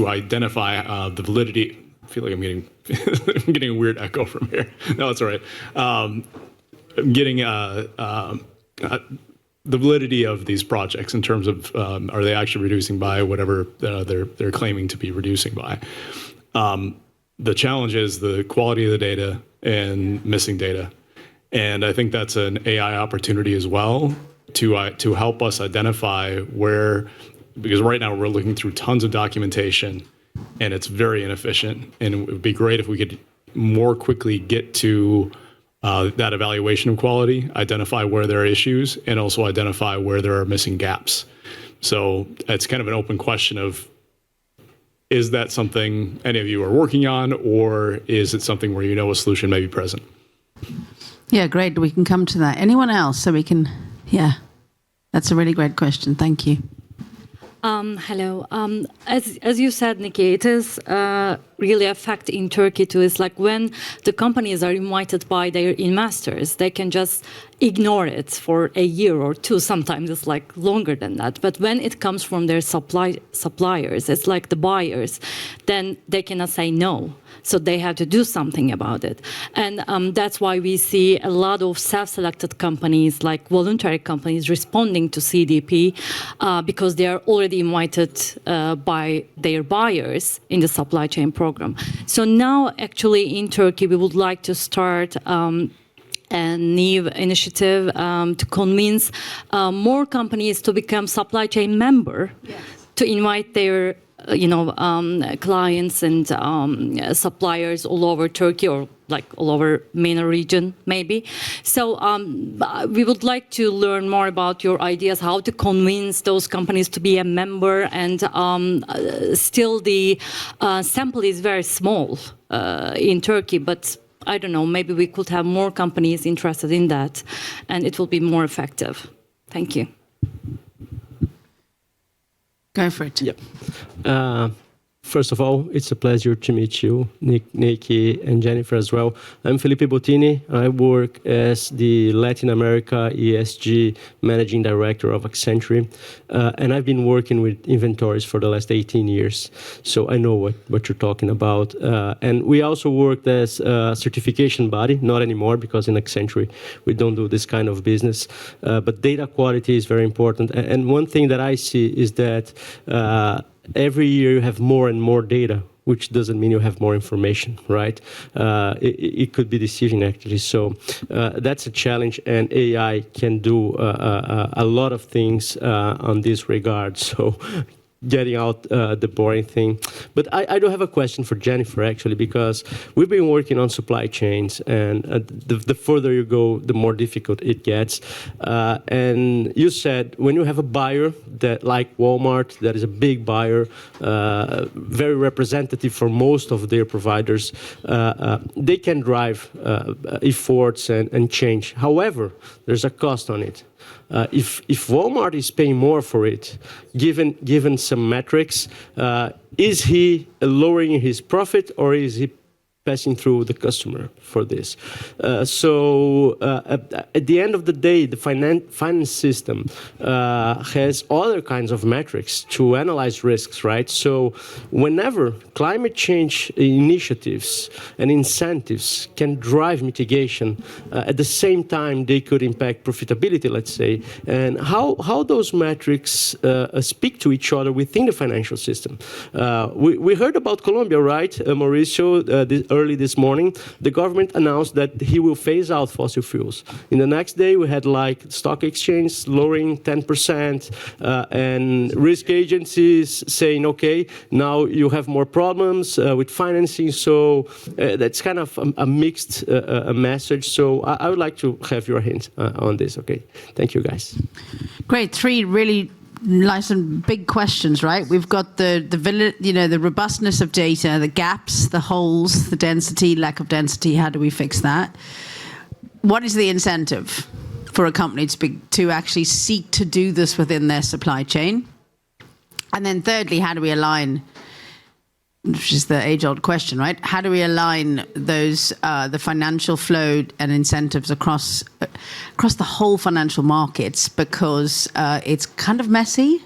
identify the validity. I feel like I'm getting a weird echo from here. No, it's all right. I'm getting the validity of these projects in terms of are they actually reducing by whatever they're claiming to be reducing by. The challenge is the quality of the data and missing data. And I think that's an AI opportunity as well to help us identify where, because right now we're looking through tons of documentation and it's very inefficient. And it would be great if we could more quickly get to that evaluation of quality, identify where there are issues, and also identify where there are missing gaps. So it's kind of an open question of, is that something any of you are working on, or is it something where you know a solution may be present? Yeah, great. We can come to that. Anyone else? So we can, yeah. That's a really great question. Thank you. Hello. As you said, Nikki, it is really a fact in Turkey too. It's like when the companies are invited by their investors, they can just ignore it for a year or two. Sometimes it's like longer than that. But when it comes from their suppliers, it's like the buyers, then they cannot say no. So they have to do something about it. And that's why we see a lot of self-selected companies, like voluntary companies, responding to CDP because they are already invited by their buyers in the supply chain program. So now, actually, in Turkey, we would like to start a new initiative to convince more companies to become supply chain member, to invite their clients and suppliers all over Turkey, or like all over MENA region, maybe. So we would like to learn more about your ideas, how to convince those companies to be a member. And still the sample is very small in Turkey, but I don't know, maybe we could have more companies interested in that, and it will be more effective. Thank you. Go for it. Yeah. First of all, it's a pleasure to meet you, Nikki, and Jennifer as well. I'm Felipe Bottini. I work as the Latin America ESG Managing Director of Accenture, and I've been working with inventories for the last 18 years, so I know what you're talking about. And we also worked as a certification body, not anymore, because in Accenture we don't do this kind of business, but data quality is very important. And one thing that I see is that every year you have more and more data, which doesn't mean you have more information, right? It could be deceiving, actually. So that's a challenge, and AI can do a lot of things on this regard. So getting out the boring thing. But I do have a question for Jennifer, actually, because we've been working on supply chains, and the further you go, the more difficult it gets. And you said when you have a buyer that, like Walmart, that is a big buyer, very representative for most of their providers, they can drive efforts and change. However, there's a cost on it. If Walmart is paying more for it, given some metrics, is he lowering his profit, or is he passing through the customer for this? So at the end of the day, the finance system has other kinds of metrics to analyze risks, right? So whenever climate change initiatives and incentives can drive mitigation, at the same time they could impact profitability, let's say, and how those metrics speak to each other within the financial system. We heard about Colombia, right, Mauricio? Early this morning, the government announced that he will phase out fossil fuels. In the next day, we had like stock exchange lowering 10%, and risk agencies saying, okay, now you have more problems with financing. So that's kind of a mixed message. So I would like to have your hint on this. Okay, thank you, guys. Great, three really nice and big questions, right? We've got the robustness of data, the gaps, the holes, the density, lack of density. How do we fix that? What is the incentive for a company to actually seek to do this within their supply chain? And then thirdly, how do we align, which is the age-old question, right? How do we align those the financial flow and incentives across the whole financial markets? Because it's kind of messy.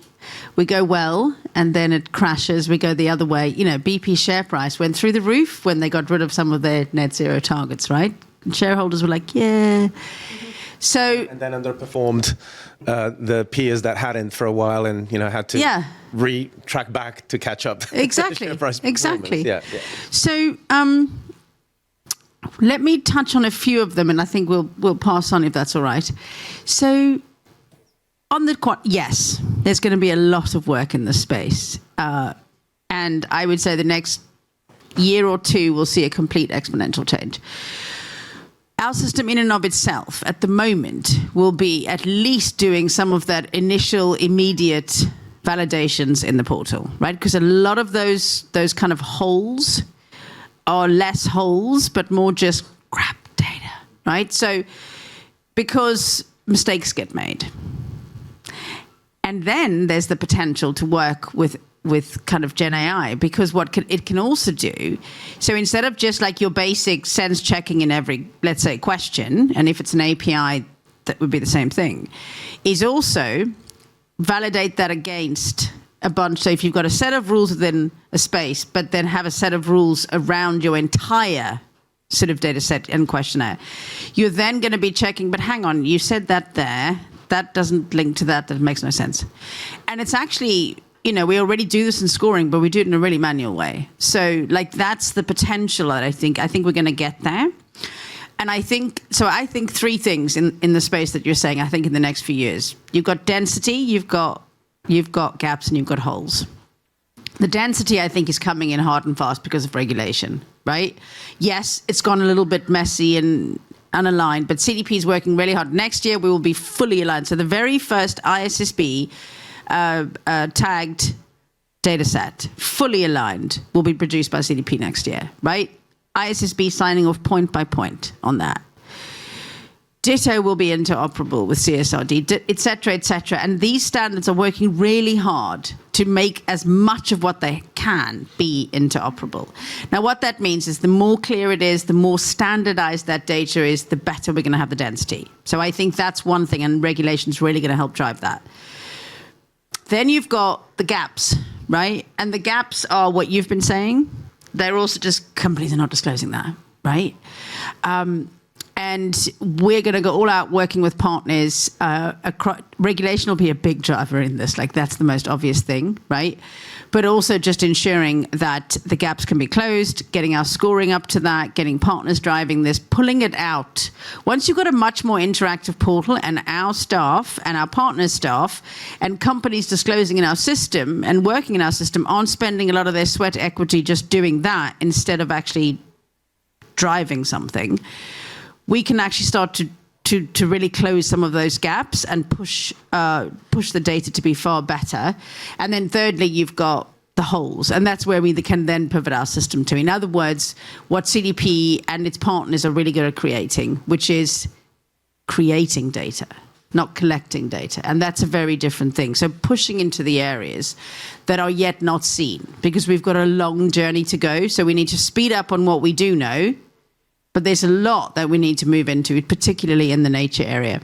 We go well, and then it crashes. We go the other way. You know, BP share price went through the roof when they got rid of some of their net zero targets, right? And shareholders were like, yeah. So and then underperformed the peers that hadn't for a while, and had to track back to catch up. Exactly. Exactly. Yeah. So let me touch on a few of them, and I think we'll pass on if that's all right. So on the yes, there's going to be a lot of work in this space. And I would say the next year or two will see a complete exponential change. Our system in and of itself at the moment will be at least doing some of that initial immediate validations in the portal, right? Because a lot of those kind of holes are less holes, but more just crap data, right? So because mistakes get made. And then there's the potential to work with kind of Gen AI, because it can also do, so instead of just like your basic sense checking in every, let's say, question, and if it's an API, that would be the same thing, is also validate that against a bunch. So if you've got a set of rules within a space, but then have a set of rules around your entire sort of data set and questionnaire, you're then going to be checking, but hang on, you said that there, that doesn't link to that makes no sense. And it's actually, we already do this in scoring, but we do it in a really manual way. So like that's the potential that I think we're going to get there. And I think three things in the space that you're saying, I think in the next few years. You've got density, you've got gaps, and you've got holes. The density, I think, is coming in hard and fast because of regulation, right? Yes, it's gone a little bit messy and unaligned, but CDP is working really hard. Next year, we will be fully aligned. So the very first ISSB tagged data set, fully aligned, will be produced by CDP next year, right? ISSB signing off point by point on that. Ditto will be interoperable with CSRD, et cetera, et cetera. And these standards are working really hard to make as much of what they can be interoperable. Now, what that means is the more clear it is, the more standardized that data is, the better we're going to have the density. So I think that's one thing, and regulation is really going to help drive that. Then you've got the gaps, right? And the gaps are what you've been saying. They're also just companies are not disclosing that, right? And we're going to go all out working with partners. Regulation will be a big driver in this. Like that's the most obvious thing, right? But also just ensuring that the gaps can be closed, getting our scoring up to that, getting partners driving this, pulling it out. Once you've got a much more interactive portal and our staff and our partners' staff and companies disclosing in our system and working in our system aren't spending a lot of their sweat equity just doing that instead of actually driving something, we can actually start to really close some of those gaps and push the data to be far better. And then thirdly, you've got the holes, and that's where we can then pivot our system to. In other words, what CDP and its partners are really good at creating, which is creating data, not collecting data. And that's a very different thing. So pushing into the areas that are yet not seen, because we've got a long journey to go. So we need to speed up on what we do know, but there's a lot that we need to move into, particularly in the nature area.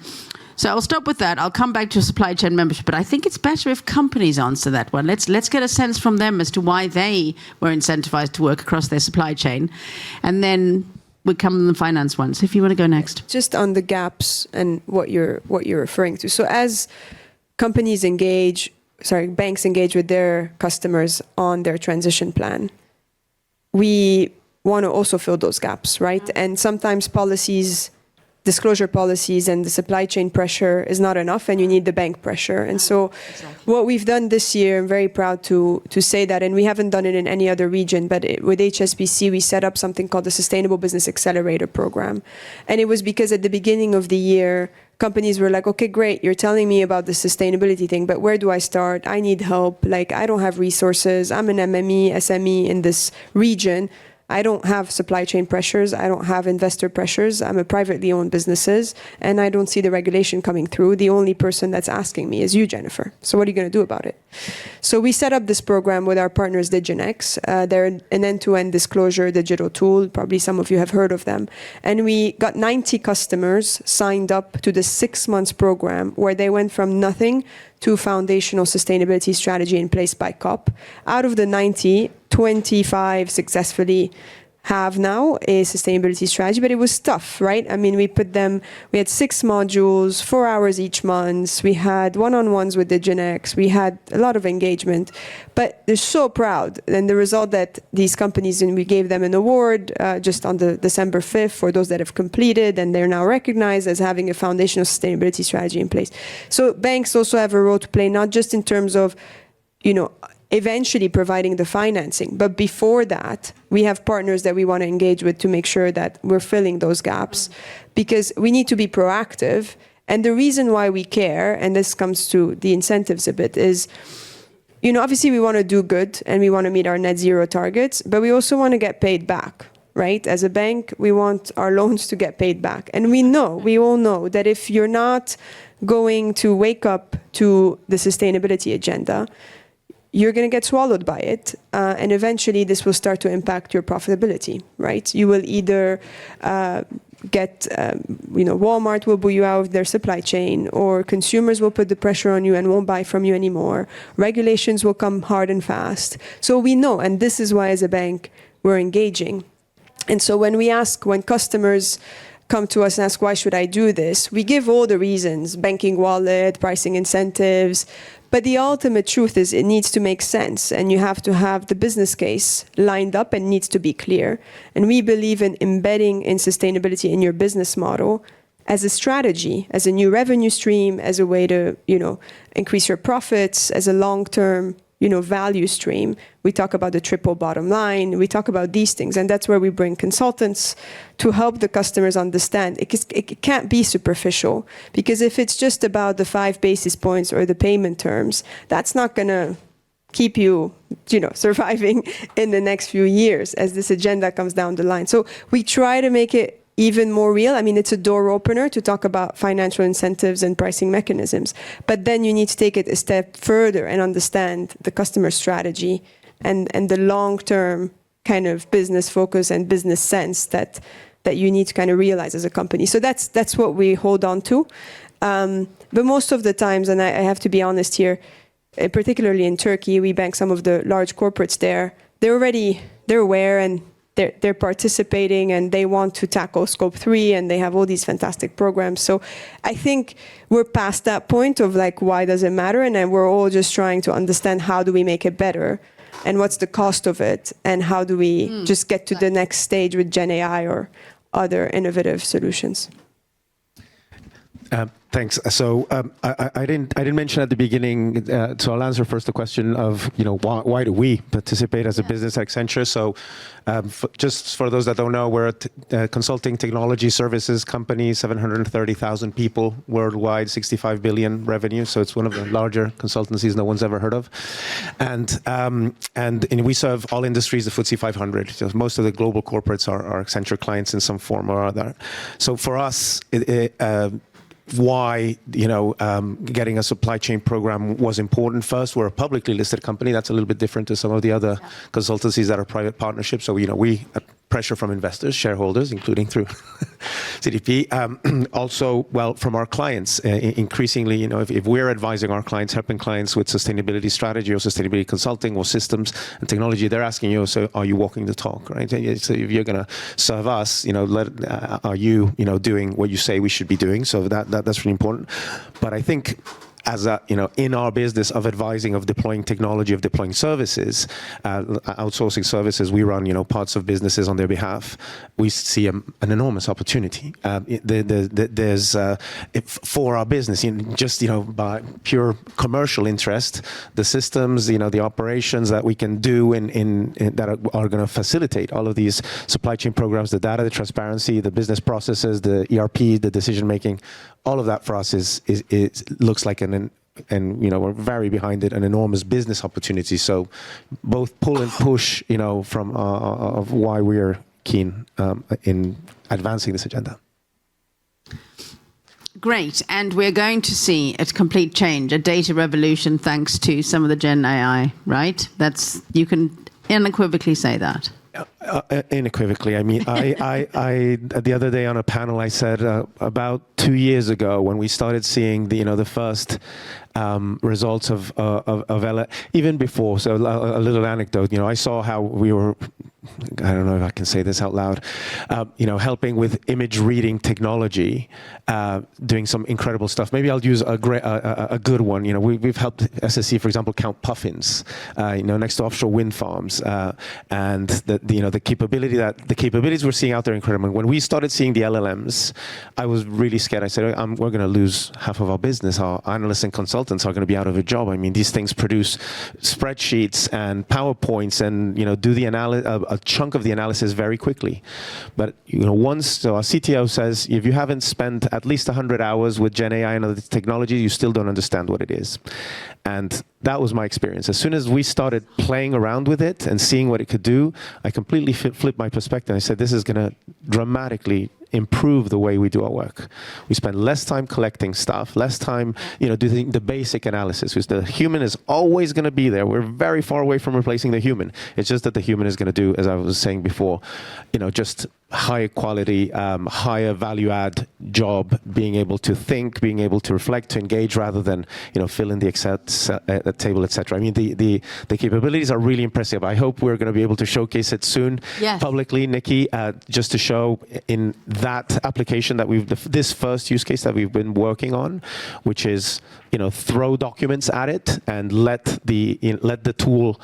So I'll stop with that. I'll come back to supply chain membership, but I think it's better if companies answer that one. Let's get a sense from them as to why they were incentivized to work across their supply chain. And then we come to the finance ones. If you want to go next. Just on the gaps and what you're referring to. So as banks engage with their customers on their transition plan, we want to also fill those gaps, right? And sometimes disclosure policies and the supply chain pressure is not enough, and you need the bank pressure. And so what we've done this year, I'm very proud to say that, and we haven't done it in any other region, but with HSBC, we set up something called the Sustainable Business Accelerator Program. And it was because at the beginning of the year, companies were like, okay, great, you're telling me about the sustainability thing, but where do I start? I need help. Like, I don't have resources. I'm an SME in this region. I don't have supply chain pressures. I don't have investor pressures. I'm a privately owned businesses, and I don't see the regulation coming through. The only person that's asking me is you, Jennifer. So what are you going to do about it? So we set up this program with our partners, Diginex. They're an end-to-end disclosure digital tool. Probably some of you have heard of them. And we got 90 customers signed up to the 6 months program where they went from nothing to foundational sustainability strategy in place by COP. Out of the 90, 25 successfully have now a sustainability strategy, but it was tough, right? I mean, we had 6 modules, 4 hours each month. We had one-on-ones with Diginex. We had a lot of engagement, but they're so proud. And the result that these companies, and we gave them an award just on the December 5th for those that have completed, and they're now recognized as having a foundational sustainability strategy in place. So banks also have a role to play, not just in terms of, eventually providing the financing. But before that, we have partners that we want to engage with to make sure that we're filling those gaps, because we need to be proactive. And the reason why we care, and this comes to the incentives a bit, is, obviously we want to do good and we want to meet our net zero targets, but we also want to get paid back, right? As a bank, we want our loans to get paid back. And we all know that if you're not going to wake up to the sustainability agenda, you're going to get swallowed by it, and eventually this will start to impact your profitability, right? You will either Walmart will buy you out of their supply chain, or consumers will put the pressure on you and won't buy from you anymore. Regulations will come hard and fast. So we know, and this is why as a bank we're engaging. And so when customers come to us and ask, why should I do this? We give all the reasons, banking wallet, pricing incentives, but the ultimate truth is it needs to make sense, and you have to have the business case lined up and needs to be clear. And we believe in embedding in sustainability in your business model as a strategy, as a new revenue stream, as a way to, increase your profits, as a long-term, value stream. We talk about the triple bottom line. We talk about these things, and that's where we bring consultants to help the customers understand. It can't be superficial, because if it's just about the 5 basis points or the payment terms, that's not going to keep you, surviving in the next few years as this agenda comes down the line. So we try to make it even more real. I mean, it's a door opener to talk about financial incentives and pricing mechanisms, but then you need to take it a step further and understand the customer strategy and the long-term kind of business focus and business sense that you need to kind of realize as a company. So that's what we hold on to. But most of the times, and I have to be honest here, particularly in Turkey, we bank some of the large corporates there. They're aware, and they're participating, and they want to tackle Scope 3, and they have all these fantastic programs. So I think we're past that point of why does it matter? And then we're all just trying to understand, how do we make it better? And what's the cost of it? And how do we just get to the next stage with Gen AI or other innovative solutions? Thanks. So I didn't mention at the beginning. So I'll answer first the question of why do we participate as a business at Accenture? So just for those that don't know, we're a consulting technology services company, 730,000 people worldwide, 65 billion revenue. So it's one of the larger consultancies no one's ever heard of, and we serve all industries, the FTSE 500. So most of the global corporates are Accenture clients in some form or other. So for us, why getting a supply chain program was important. First, we're a publicly listed company. That's a little bit different to some of the other consultancies that are private partnerships. So we pressure from investors, shareholders, including through CDP. Also, from our clients, increasingly, if we're advising our clients, helping clients with sustainability strategy or sustainability consulting or systems and technology, they're asking you, so are you walking the talk, right? So if you're going to serve us, are you, doing what you say we should be doing? So that's really important. But I think, as in our business of advising, of deploying technology, of deploying services, outsourcing services, we run parts of businesses on their behalf. We see an enormous opportunity. There's for our business, just by pure commercial interest, the systems, the operations that we can do in that are going to facilitate all of these supply chain programs, the data, the transparency, the business processes, the ERP, the decision making. All of that for us is looks like and we're very behind it, an enormous business opportunity. So both pull and push, from of why we're keen in advancing this agenda. Great, and we're going to see a complete change, a data revolution, thanks to some of the Gen AI, right? You can unequivocally say that. Unequivocally. I mean, I the other day on a panel, I said about 2 years ago when we started seeing the first results of even before. So a little anecdote. I saw how we were. I don't know if I can say this out loud. Helping with image reading technology, doing some incredible stuff. Maybe I'll use a good one. We've helped SSC, for example, count puffins. Next to offshore wind farms, and the the capabilities we're seeing out there are incredible. When we started seeing the LLMs, I was really scared. I said, we're going to lose half of our business. Our analysts and consultants are going to be out of a job. I mean, these things produce spreadsheets and PowerPoints and, do the a chunk of the analysis very quickly. But, so our CTO says, if you haven't spent at least 100 hours with Gen AI and other technologies, you still don't understand what it is. And that was my experience. As soon as we started playing around with it and seeing what it could do, I completely flipped my perspective. I said, this is going to dramatically improve the way we do our work. We spend less time collecting stuff, less time, doing the basic analysis, because the human is always going to be there. We're very far away from replacing the human. It's just that the human is going to do, as I was saying before, just higher quality, higher value add job, being able to think, being able to reflect, to engage, rather than, fill in the Excel table, etc. I mean, the capabilities are really impressive. I hope we're going to be able to showcase it soon publicly, Nikki, just to show in that application that this first use case that we've been working on, which is, throw documents at it and let the tool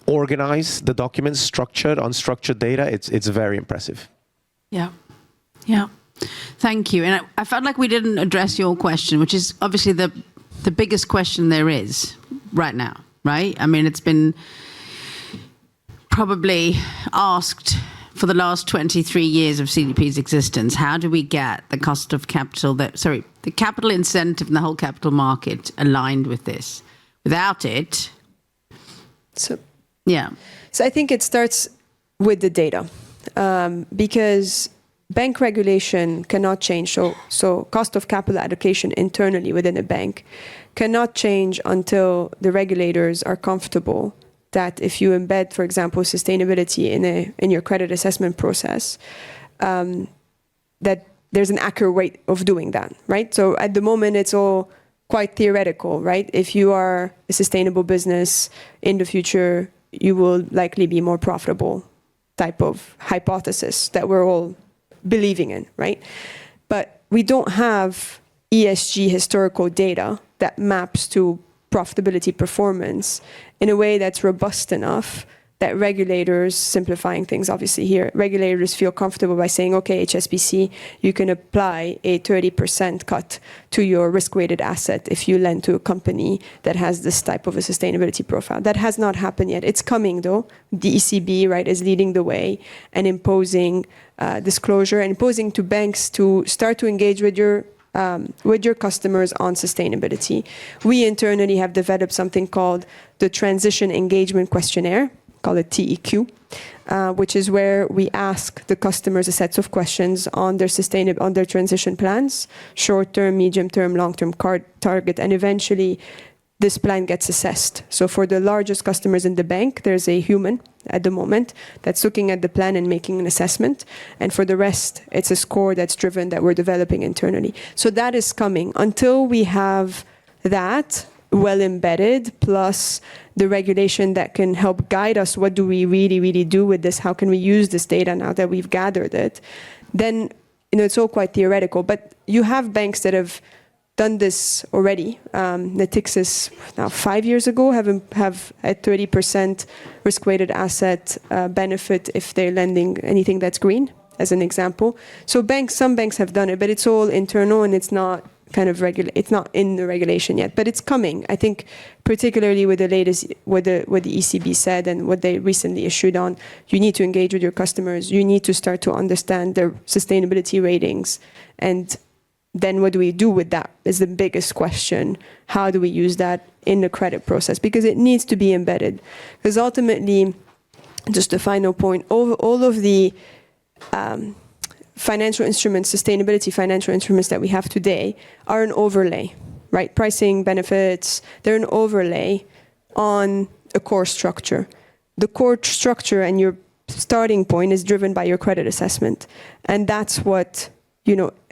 organize the documents, structured, unstructured data. It's very impressive. Yeah. Thank you. And I felt like we didn't address your question, which is obviously the biggest question there is right now, right? I mean, it's been probably asked for the last 23 years of CDP's existence. How do we get the cost of capital, the capital incentive and the whole capital market aligned with this? Without it, So I think it starts with the data, because bank regulation cannot change. So cost of capital allocation internally within a bank cannot change until the regulators are comfortable that if you embed, for example, sustainability in your credit assessment process, that there's an accurate way of doing that, right? So at the moment, it's all quite theoretical, right? If you are a sustainable business in the future, you will likely be more profitable type of hypothesis that we're all believing in, right? But we don't have ESG historical data that maps to profitability performance in a way that's robust enough that regulators, simplifying things obviously here, regulators feel comfortable by saying, okay, HSBC, you can apply a 30% cut to your risk-weighted asset if you lend to a company that has this type of a sustainability profile. That has not happened yet. It's coming though. The ECB, right, is leading the way and imposing disclosure and imposing to banks to start to engage with your customers on sustainability. We internally have developed something called the Transition Engagement Questionnaire, call it TEQ, which is where we ask the customers a set of questions on their transition plans, short-term, medium-term, long-term target, and eventually this plan gets assessed. So for the largest customers in the bank, there's a human at the moment that's looking at the plan and making an assessment. And for the rest, it's a score that's driven that we're developing internally. So that is coming. Until we have that well embedded, plus the regulation that can help guide us, what do we really, really do with this? How can we use this data now that we've gathered it? Then, it's all quite theoretical. But you have banks that have done this already. Natixis, now 5 years ago, have a 30% risk-weighted asset benefit if they're lending anything that's green, as an example. So some banks have done it, but it's all internal and it's not it's not in the regulation yet, but it's coming. I think particularly with the latest, what the ECB said and what they recently issued on, you need to engage with your customers. You need to start to understand their sustainability ratings. And then what do we do with that is the biggest question. How do we use that in the credit process? Because it needs to be embedded. Because ultimately, just a final point, all of the financial instruments, sustainability financial instruments that we have today are an overlay, right? Pricing, benefits, they're an overlay on a core structure. The core structure and your starting point is driven by your credit assessment. And that's what,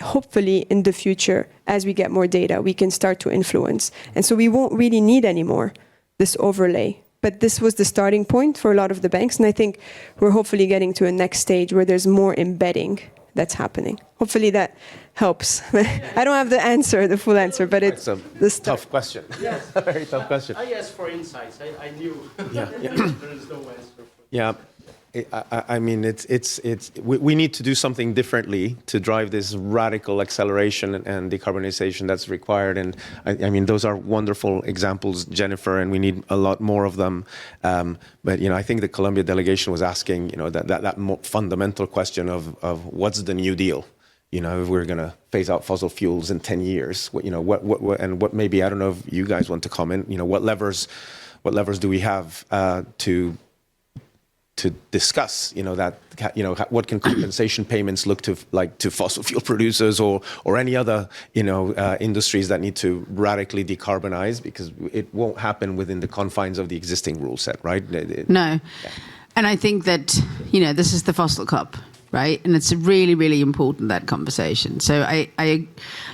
hopefully in the future, as we get more data, we can start to influence. And so we won't really need anymore this overlay. But this was the starting point for a lot of the banks. And I think we're hopefully getting to a next stage where there's more embedding that's happening. Hopefully that helps. I don't have the full answer, but it's a tough question. Yes. A very tough question. I asked for insights. I knew Yeah. there is no answer. Yeah. I mean, we need to do something differently to drive this radical acceleration and decarbonization that's required. And I mean, those are wonderful examples, Jennifer, and we need a lot more of them. But I think the Colombia delegation was asking, that more fundamental question of what's the New Deal? If we're going to phase out fossil fuels in 10 years, what maybe, I don't know if you guys want to comment, what levers do we have to discuss, what can compensation payments look to fossil fuel producers or any other, industries that need to radically decarbonize, because it won't happen within the confines of the existing rule set, right? No. Yeah. And I think that, this is the fossil COP, right? And it's really, really important, that conversation. So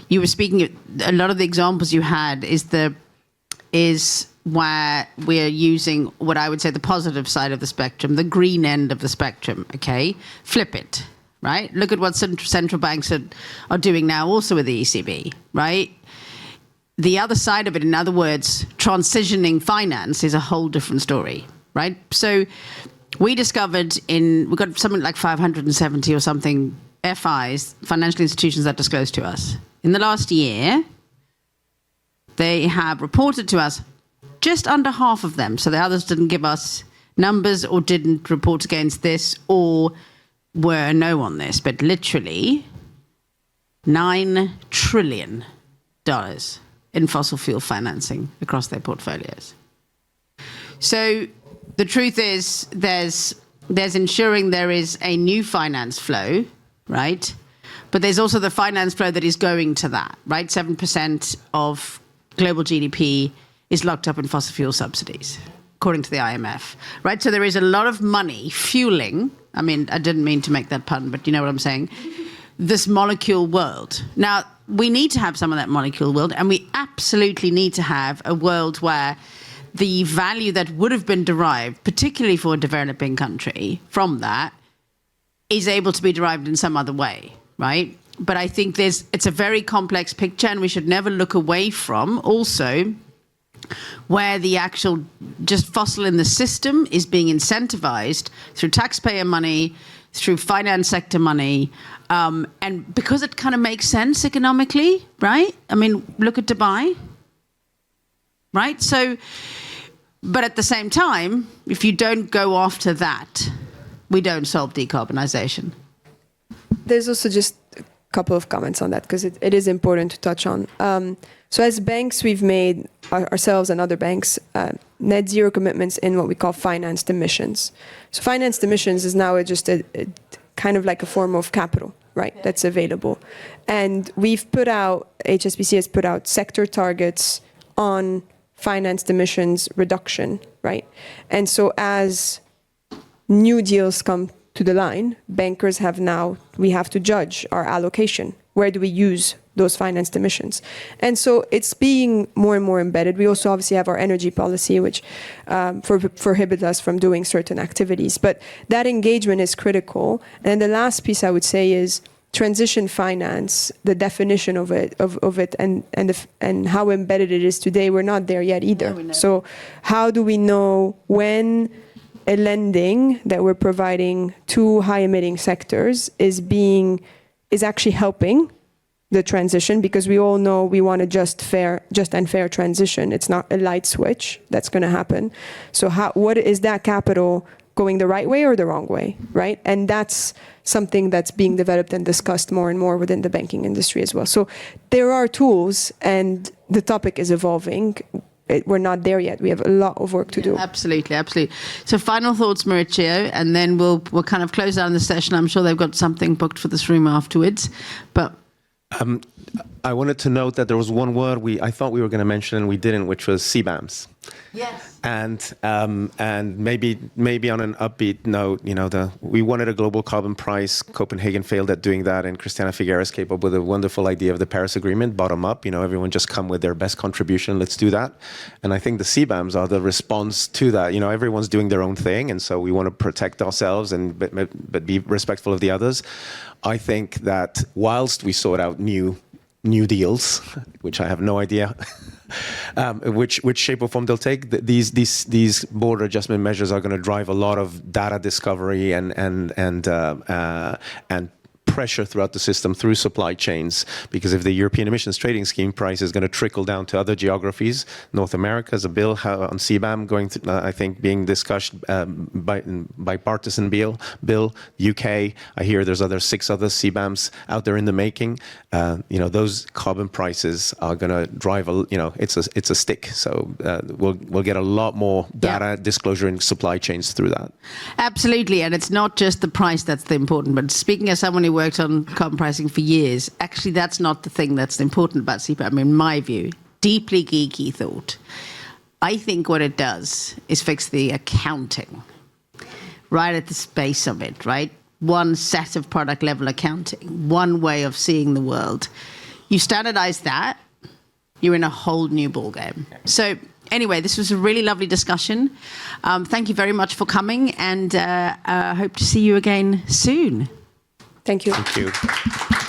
you were speaking, a lot of the examples you had is where we're using what I would say the positive side of the spectrum, the green end of the spectrum, okay? Flip it, right? Look at what central banks are doing now also with the ECB, right? The other side of it, in other words, transitioning finance is a whole different story, right? So we discovered we've got something like 570 or something FIs, financial institutions, that disclose to us. In the last year, they have reported to us just under half of them. So the others didn't give us numbers or didn't report against this or were a no on this. But literally $9 trillion in fossil fuel financing across their portfolios. So the truth is there's ensuring there is a new finance flow, right? But there's also the finance flow that is going to that, right? 7% of global GDP is locked up in fossil fuel subsidies, according to the IMF, right? So there is a lot of money fueling, I mean, I didn't mean to make that pun, but you know what I'm saying, this molecule world. Now, we need to have some of that molecule world, and we absolutely need to have a world where the value that would have been derived, particularly for a developing country, from that is able to be derived in some other way, right? But I think it's a very complex picture, and we should never look away from also where the actual just fossil in the system is being incentivized through taxpayer money, through finance sector money, and because it kind of makes sense economically, right? I mean, look at Dubai, right? So, but at the same time, if you don't go after that, we don't solve decarbonization. There's also just a couple of comments on that, because it is important to touch on. So as banks, we've made ourselves and other banks net zero commitments in what we call financed emissions. So financed emissions is now just a kind of like a form of capital, right? That's available. And HSBC has put out sector targets on financed emissions reduction, right? And so as new deals come to the line, bankers we have to judge our allocation. Where do we use those financed emissions? And so it's being more and more embedded. We also obviously have our energy policy, which prohibits us from doing certain activities. But that engagement is critical. And the last piece I would say is transition finance, the definition of it, and how embedded it is today. We're not there yet either. No, so how do we know when a lending that we're providing to high-emitting sectors is actually helping the transition? Because we all know we want a just and fair transition. It's not a light switch that's going to happen. So what is that capital going the right way or the wrong way, right? And that's something that's being developed and discussed more and more within the banking industry as well. So there are tools, and the topic is evolving. We're not there yet. We have a lot of work to do. Absolutely, absolutely. So final thoughts, Mauricio, and then we'll kind of close down the session. I'm sure they've got something booked for this room afterwards. But I wanted to note that there was one word I thought we were going to mention and we didn't, which was CBAMs. Yes. And maybe on an upbeat note, we wanted a global carbon price. Copenhagen failed at doing that, and Christiana Figueres came up with a wonderful idea of the Paris Agreement, bottom up. Everyone just come with their best contribution. Let's do that. And I think the CBAMs are the response to that. Everyone's doing their own thing, and so we want to protect ourselves but be respectful of the others. I think that whilst we sort out new new deals, which I have no idea which shape or form they'll take. These border adjustment measures are going to drive a lot of data discovery and pressure throughout the system through supply chains, because if the European Emissions Trading Scheme price is going to trickle down to other geographies, North America is a bill on CBAM going to, I think, being discussed bipartisan bill. UK, I hear there's 6 other CBAMs out there in the making. Those carbon prices are going to drive it's a stick. So we'll get a lot more data disclosure in supply chains through that. Absolutely, and it's not just the price that's the important. But speaking as someone who worked on carbon pricing for years, actually that's not the thing that's important about CBAM, in my view. Deeply geeky thought. I think what it does is fix the accounting right at the base of it, right? One set of product level accounting, one way of seeing the world. You standardize that, you're in a whole new ballgame. So anyway, this was a really lovely discussion. Thank you very much for coming, and hope to see you again soon. Thank you. Thank you.